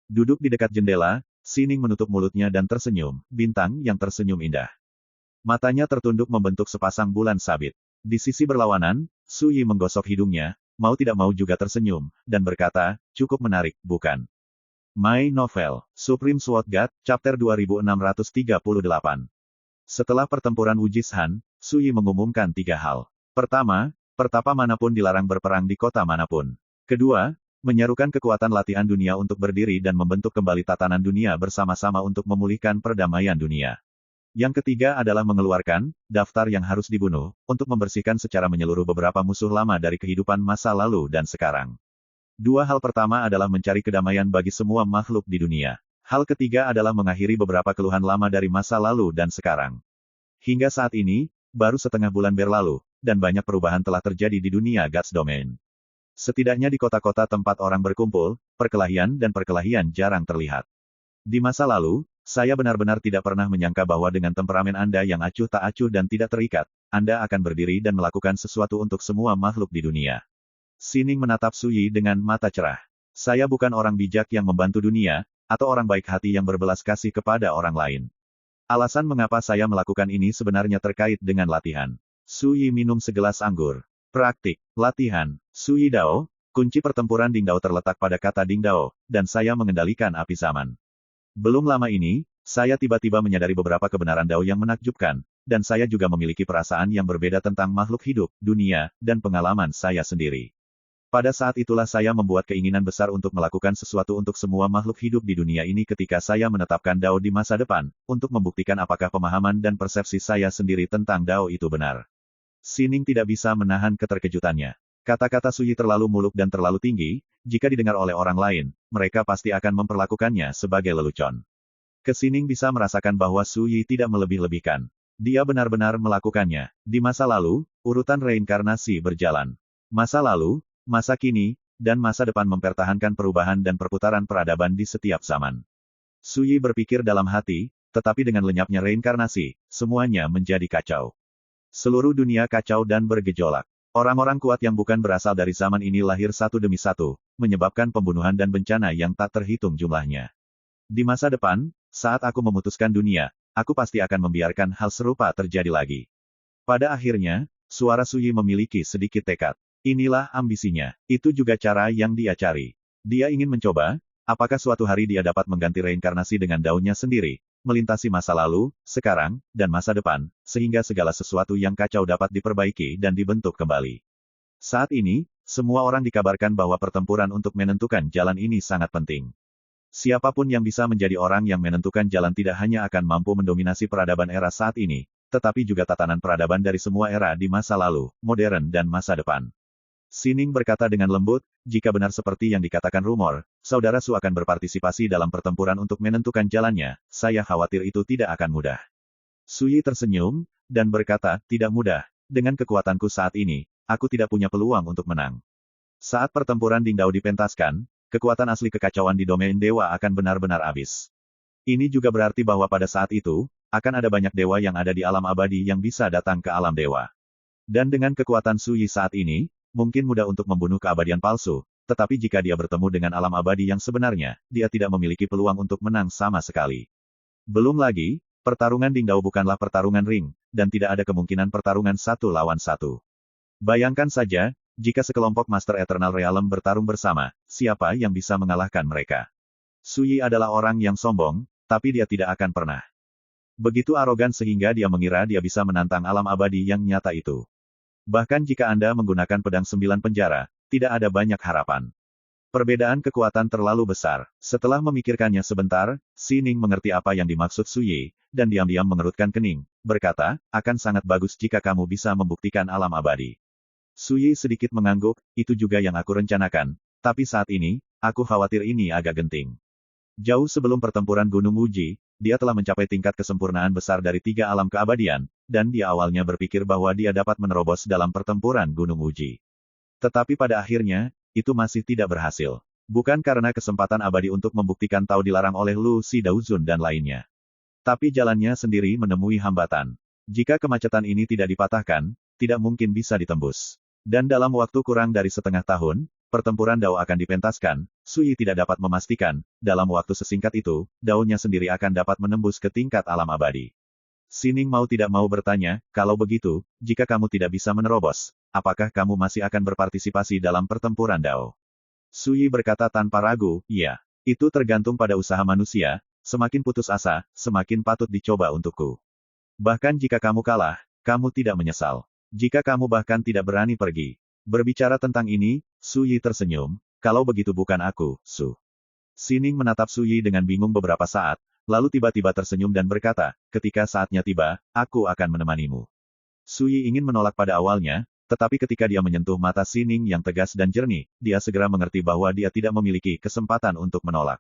Duduk di dekat jendela, Sining menutup mulutnya dan tersenyum, bintang yang tersenyum indah. Matanya tertunduk membentuk sepasang bulan sabit. Di sisi berlawanan, Su Yi menggosok hidungnya, mau tidak mau juga tersenyum, dan berkata, cukup menarik, bukan? My Novel, Supreme Sword God, Chapter 2638. Setelah pertempuran Wujishan, Su Yi mengumumkan 3 hal. Pertama, pertapa manapun dilarang berperang di kota manapun. Kedua, menyerukan kekuatan latihan dunia untuk berdiri dan membentuk kembali tatanan dunia bersama-sama untuk memulihkan perdamaian dunia. Yang ketiga adalah mengeluarkan daftar yang harus dibunuh, untuk membersihkan secara menyeluruh beberapa musuh lama dari kehidupan masa lalu dan sekarang. 2 hal pertama adalah mencari kedamaian bagi semua makhluk di dunia. Hal ketiga adalah mengakhiri beberapa keluhan lama dari masa lalu dan sekarang. Hingga saat ini, baru setengah bulan berlalu, dan banyak perubahan telah terjadi di dunia God's Domain. Setidaknya di kota-kota tempat orang berkumpul, perkelahian dan perkelahian jarang terlihat. Di masa lalu, saya benar-benar tidak pernah menyangka bahwa dengan temperamen Anda yang acuh tak acuh dan tidak terikat, Anda akan berdiri dan melakukan sesuatu untuk semua makhluk di dunia. Sining menatap Su Yi dengan mata cerah. Saya bukan orang bijak yang membantu dunia, atau orang baik hati yang berbelas kasih kepada orang lain. Alasan mengapa saya melakukan ini sebenarnya terkait dengan latihan. Su Yi minum segelas anggur. Praktik, latihan, Su Yi Dao, kunci pertempuran Dingdao terletak pada kata Dingdao, dan saya mengendalikan api zaman. Belum lama ini, saya tiba-tiba menyadari beberapa kebenaran Dao yang menakjubkan, dan saya juga memiliki perasaan yang berbeda tentang makhluk hidup, dunia, dan pengalaman saya sendiri. Pada saat itulah saya membuat keinginan besar untuk melakukan sesuatu untuk semua makhluk hidup di dunia ini ketika saya menetapkan Dao di masa depan, untuk membuktikan apakah pemahaman dan persepsi saya sendiri tentang Dao itu benar. Sining tidak bisa menahan keterkejutannya. Kata-kata Su Yi terlalu muluk dan terlalu tinggi, jika didengar oleh orang lain, mereka pasti akan memperlakukannya sebagai lelucon. Sining bisa merasakan bahwa Su Yi tidak melebih-lebihkan. Dia benar-benar melakukannya. Di masa lalu, urutan reinkarnasi berjalan. Masa lalu, masa kini, dan masa depan mempertahankan perubahan dan perputaran peradaban di setiap zaman. Su Yi berpikir dalam hati, tetapi dengan lenyapnya reinkarnasi, semuanya menjadi kacau. Seluruh dunia kacau dan bergejolak. Orang-orang kuat yang bukan berasal dari zaman ini lahir satu demi satu, menyebabkan pembunuhan dan bencana yang tak terhitung jumlahnya. Di masa depan, saat aku memutuskan dunia, aku pasti akan membiarkan hal serupa terjadi lagi. Pada akhirnya, suara Su Yi memiliki sedikit tekad. Inilah ambisinya. Itu juga cara yang dia cari. Dia ingin mencoba, apakah suatu hari dia dapat mengganti reinkarnasi dengan daunnya sendiri, melintasi masa lalu, sekarang, dan masa depan, sehingga segala sesuatu yang kacau dapat diperbaiki dan dibentuk kembali. Saat ini, semua orang dikabarkan bahwa pertempuran untuk menentukan jalan ini sangat penting. Siapapun yang bisa menjadi orang yang menentukan jalan tidak hanya akan mampu mendominasi peradaban era saat ini, tetapi juga tatanan peradaban dari semua era di masa lalu, modern dan masa depan. Sining berkata dengan lembut, jika benar seperti yang dikatakan rumor, saudara Su akan berpartisipasi dalam pertempuran untuk menentukan jalannya, saya khawatir itu tidak akan mudah. Suyi tersenyum, dan berkata, tidak mudah, dengan kekuatanku saat ini, aku tidak punya peluang untuk menang. Saat pertempuran Dingdao dipentaskan, kekuatan asli kekacauan di domain dewa akan benar-benar habis. Ini juga berarti bahwa pada saat itu, akan ada banyak dewa yang ada di alam abadi yang bisa datang ke alam dewa. Dan dengan kekuatan Suyi saat ini, mungkin mudah untuk membunuh keabadian palsu, tetapi jika dia bertemu dengan alam abadi yang sebenarnya, dia tidak memiliki peluang untuk menang sama sekali. Belum lagi, pertarungan Dingdao bukanlah pertarungan ring, dan tidak ada kemungkinan pertarungan satu lawan satu. Bayangkan saja, jika sekelompok Master Eternal Realm bertarung bersama, siapa yang bisa mengalahkan mereka? Suyi adalah orang yang sombong, tapi dia tidak akan pernah begitu arogan sehingga dia mengira dia bisa menantang alam abadi yang nyata itu. Bahkan jika Anda menggunakan pedang 9 penjara, tidak ada banyak harapan. Perbedaan kekuatan terlalu besar. Setelah memikirkannya sebentar, Sining mengerti apa yang dimaksud Suyi, dan diam-diam mengerutkan kening, berkata, akan sangat bagus jika kamu bisa membuktikan alam abadi. Suyi sedikit mengangguk, itu juga yang aku rencanakan, tapi saat ini, aku khawatir ini agak genting. Jauh sebelum pertempuran Gunung Uji, dia telah mencapai tingkat kesempurnaan besar dari 3 alam keabadian, dan dia awalnya berpikir bahwa dia dapat menerobos dalam pertempuran Gunung Uji. Tetapi pada akhirnya, itu masih tidak berhasil. Bukan karena kesempatan abadi untuk membuktikan Tao dilarang oleh Lu Si Daozun dan lainnya. Tapi jalannya sendiri menemui hambatan. Jika kemacetan ini tidak dipatahkan, tidak mungkin bisa ditembus. Dan dalam waktu kurang dari setengah tahun, pertempuran Dao akan dipentaskan, Suyi tidak dapat memastikan, dalam waktu sesingkat itu, Dao-nya sendiri akan dapat menembus ke tingkat alam abadi. Sining mau tidak mau bertanya, kalau begitu, jika kamu tidak bisa menerobos, apakah kamu masih akan berpartisipasi dalam pertempuran Dao? Suyi berkata tanpa ragu, iya. Itu tergantung pada usaha manusia, semakin putus asa, semakin patut dicoba untukku. Bahkan jika kamu kalah, kamu tidak menyesal. Jika kamu bahkan tidak berani pergi. Berbicara tentang ini, Suyi tersenyum, kalau begitu bukan aku, Su. Sining menatap Suyi dengan bingung beberapa saat, lalu tiba-tiba tersenyum dan berkata, ketika saatnya tiba, aku akan menemanimu. Suyi ingin menolak pada awalnya, tetapi ketika dia menyentuh mata Sining yang tegas dan jernih, dia segera mengerti bahwa dia tidak memiliki kesempatan untuk menolak.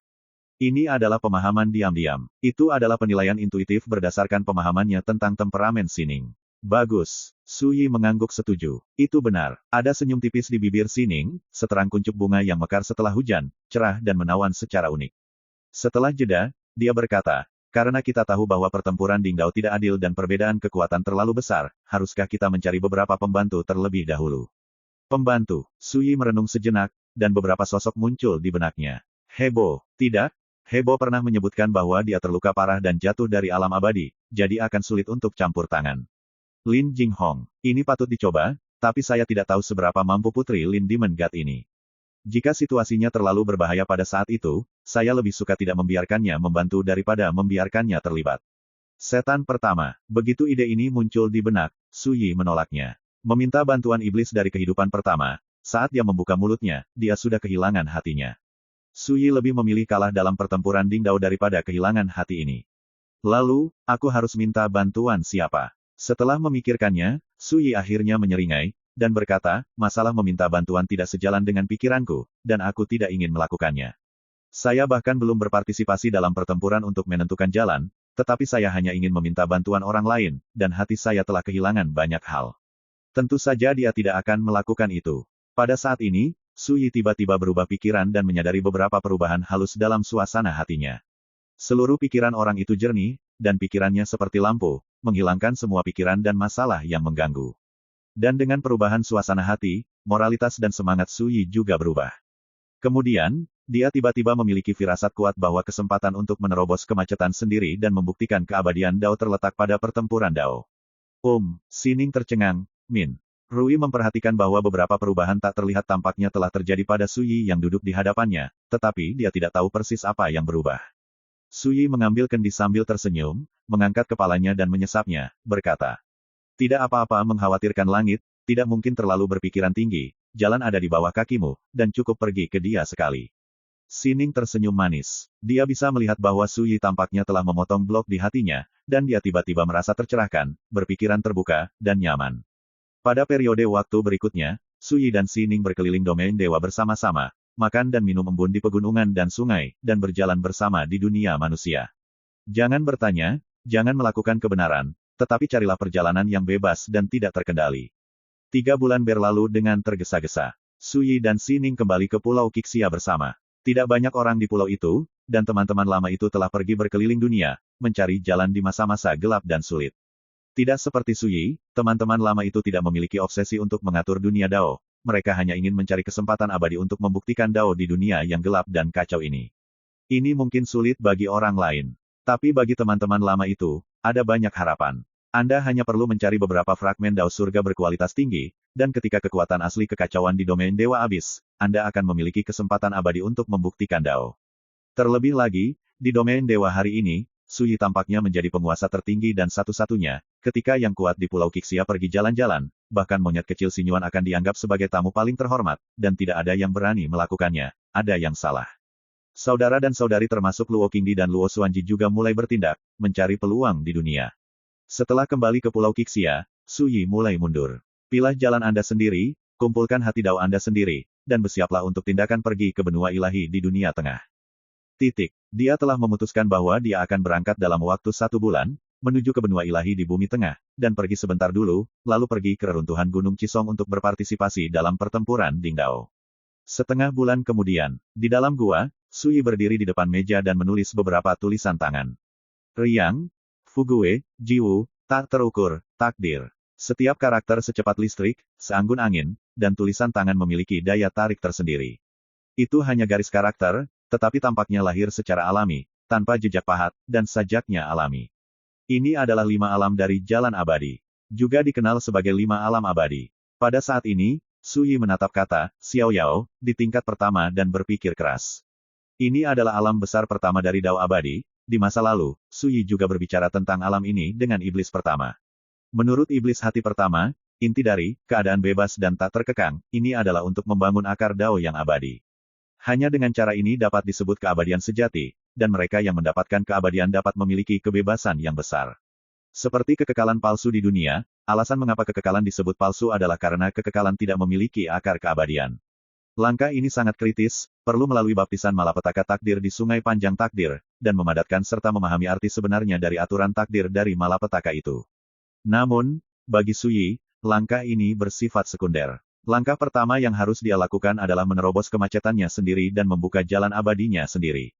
Ini adalah pemahaman diam-diam. Itu adalah penilaian intuitif berdasarkan pemahamannya tentang temperamen Sining. Bagus. Suyi mengangguk setuju. Itu benar. Ada senyum tipis di bibir Sining, seterang kuncup bunga yang mekar setelah hujan, cerah dan menawan secara unik. Setelah jeda, dia berkata, karena kita tahu bahwa pertempuran Dingdao tidak adil dan perbedaan kekuatan terlalu besar, haruskah kita mencari beberapa pembantu terlebih dahulu? Pembantu. Suyi merenung sejenak, dan beberapa sosok muncul di benaknya. Hebo. Tidak. Hebo pernah menyebutkan bahwa dia terluka parah dan jatuh dari alam abadi, jadi akan sulit untuk campur tangan. Lin Jinghong. Ini patut dicoba, tapi saya tidak tahu seberapa mampu putri Lin Demon God ini. Jika situasinya terlalu berbahaya pada saat itu, saya lebih suka tidak membiarkannya membantu daripada membiarkannya terlibat. Setan pertama. Begitu ide ini muncul di benak, Suyi menolaknya. Meminta bantuan iblis dari kehidupan pertama, saat dia membuka mulutnya, dia sudah kehilangan hatinya. Suyi lebih memilih kalah dalam pertempuran Dingdao daripada kehilangan hati ini. Lalu, aku harus minta bantuan siapa? Setelah memikirkannya, Suyi akhirnya menyeringai, dan berkata, masalah meminta bantuan tidak sejalan dengan pikiranku, dan aku tidak ingin melakukannya. Saya bahkan belum berpartisipasi dalam pertempuran untuk menentukan jalan, tetapi saya hanya ingin meminta bantuan orang lain, dan hati saya telah kehilangan banyak hal. Tentu saja dia tidak akan melakukan itu. Pada saat ini, Suyi tiba-tiba berubah pikiran dan menyadari beberapa perubahan halus dalam suasana hatinya. Seluruh pikiran orang itu jernih, dan pikirannya seperti lampu, menghilangkan semua pikiran dan masalah yang mengganggu. Dan dengan perubahan suasana hati, moralitas dan semangat Suyi juga berubah. Kemudian, dia tiba-tiba memiliki firasat kuat bahwa kesempatan untuk menerobos kemacetan sendiri dan membuktikan keabadian Dao terletak pada pertempuran Dao. Sining tercengang, Min. Rui memperhatikan bahwa beberapa perubahan tak terlihat tampaknya telah terjadi pada Suyi yang duduk di hadapannya, tetapi dia tidak tahu persis apa yang berubah. Suyi mengambil kendi sambil tersenyum, mengangkat kepalanya dan menyesapnya, berkata. Tidak apa-apa mengkhawatirkan langit, tidak mungkin terlalu berpikiran tinggi, jalan ada di bawah kakimu, dan cukup pergi ke dia sekali. Sining tersenyum manis. Dia bisa melihat bahwa Suyi tampaknya telah memotong blok di hatinya, dan dia tiba-tiba merasa tercerahkan, berpikiran terbuka, dan nyaman. Pada periode waktu berikutnya, Suyi dan Sining berkeliling domain dewa bersama-sama, makan dan minum embun di pegunungan dan sungai, dan berjalan bersama di dunia manusia. Jangan bertanya, jangan melakukan kebenaran, tetapi carilah perjalanan yang bebas dan tidak terkendali. 3 bulan berlalu dengan tergesa-gesa. Suyi dan Sining kembali ke Pulau Qixia bersama. Tidak banyak orang di pulau itu, dan teman-teman lama itu telah pergi berkeliling dunia, mencari jalan di masa-masa gelap dan sulit. Tidak seperti Suyi, teman-teman lama itu tidak memiliki obsesi untuk mengatur dunia Dao. Mereka hanya ingin mencari kesempatan abadi untuk membuktikan Dao di dunia yang gelap dan kacau ini. Ini mungkin sulit bagi orang lain. Tapi bagi teman-teman lama itu, ada banyak harapan. Anda hanya perlu mencari beberapa fragmen Dao surga berkualitas tinggi, dan ketika kekuatan asli kekacauan di domain Dewa Abis, Anda akan memiliki kesempatan abadi untuk membuktikan Dao. Terlebih lagi, di domain Dewa hari ini, Suyi tampaknya menjadi penguasa tertinggi dan satu-satunya, ketika yang kuat di Pulau Qixia pergi jalan-jalan, bahkan monyet kecil Sinyuan akan dianggap sebagai tamu paling terhormat, dan tidak ada yang berani melakukannya, ada yang salah. Saudara dan saudari termasuk Luo Qingdi dan Luo Xuanji juga mulai bertindak, mencari peluang di dunia. Setelah kembali ke Pulau Qixia, Suyi mulai mundur. Pilah jalan Anda sendiri, kumpulkan hati Dao Anda sendiri, dan bersiaplah untuk tindakan pergi ke benua ilahi di dunia tengah. Dia telah memutuskan bahwa dia akan berangkat dalam waktu 1 bulan, menuju ke benua ilahi di bumi tengah, dan pergi sebentar dulu, lalu pergi ke reruntuhan Gunung Cisong untuk berpartisipasi dalam pertempuran Dingdao. Setengah bulan kemudian, di dalam gua, Suyi berdiri di depan meja dan menulis beberapa tulisan tangan. Riang, Fugue, Jiwu, tak terukur, takdir. Setiap karakter secepat listrik, seanggun angin, dan tulisan tangan memiliki daya tarik tersendiri. Itu hanya garis karakter, tetapi tampaknya lahir secara alami, tanpa jejak pahat, dan sajaknya alami. Ini adalah 5 alam dari Jalan Abadi. Juga dikenal sebagai 5 alam abadi. Pada saat ini, Suyi menatap kata, Xiao Yao, di tingkat pertama dan berpikir keras. Ini adalah alam besar pertama dari Dao Abadi. Di masa lalu, Suyi juga berbicara tentang alam ini dengan iblis pertama. Menurut iblis hati pertama, inti dari keadaan bebas dan tak terkekang, ini adalah untuk membangun akar Dao yang abadi. Hanya dengan cara ini dapat disebut keabadian sejati, dan mereka yang mendapatkan keabadian dapat memiliki kebebasan yang besar. Seperti kekekalan palsu di dunia, alasan mengapa kekekalan disebut palsu adalah karena kekekalan tidak memiliki akar keabadian. Langkah ini sangat kritis, perlu melalui baptisan malapetaka takdir di Sungai Panjang Takdir, dan memadatkan serta memahami arti sebenarnya dari aturan takdir dari malapetaka itu. Namun, bagi Suyi, langkah ini bersifat sekunder. Langkah pertama yang harus dia lakukan adalah menerobos kemacetannya sendiri dan membuka jalan abadinya sendiri.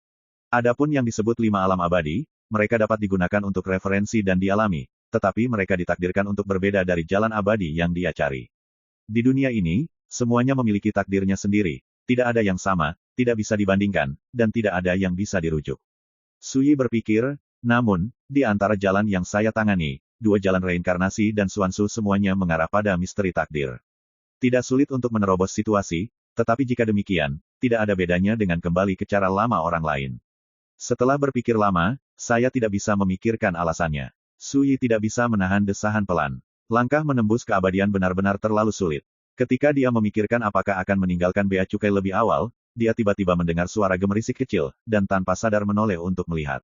Adapun yang disebut 5 alam abadi, mereka dapat digunakan untuk referensi dan dialami, tetapi mereka ditakdirkan untuk berbeda dari jalan abadi yang dia cari. Di dunia ini, semuanya memiliki takdirnya sendiri, tidak ada yang sama, tidak bisa dibandingkan, dan tidak ada yang bisa dirujuk. Suyi berpikir, namun, di antara jalan yang saya tangani, 2 jalan reinkarnasi dan Xuanzu semuanya mengarah pada misteri takdir. Tidak sulit untuk menerobos situasi, tetapi jika demikian, tidak ada bedanya dengan kembali ke cara lama orang lain. Setelah berpikir lama, saya tidak bisa memikirkan alasannya. Suyi tidak bisa menahan desahan pelan. Langkah menembus keabadian benar-benar terlalu sulit. Ketika dia memikirkan apakah akan meninggalkan bea cukai lebih awal, dia tiba-tiba mendengar suara gemerisik kecil, dan tanpa sadar menoleh untuk melihat.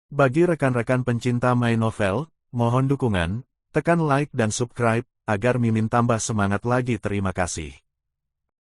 Bagi rekan-rekan pencinta My Novel, mohon dukungan, tekan like dan subscribe, agar Mimin tambah semangat lagi. Terima kasih.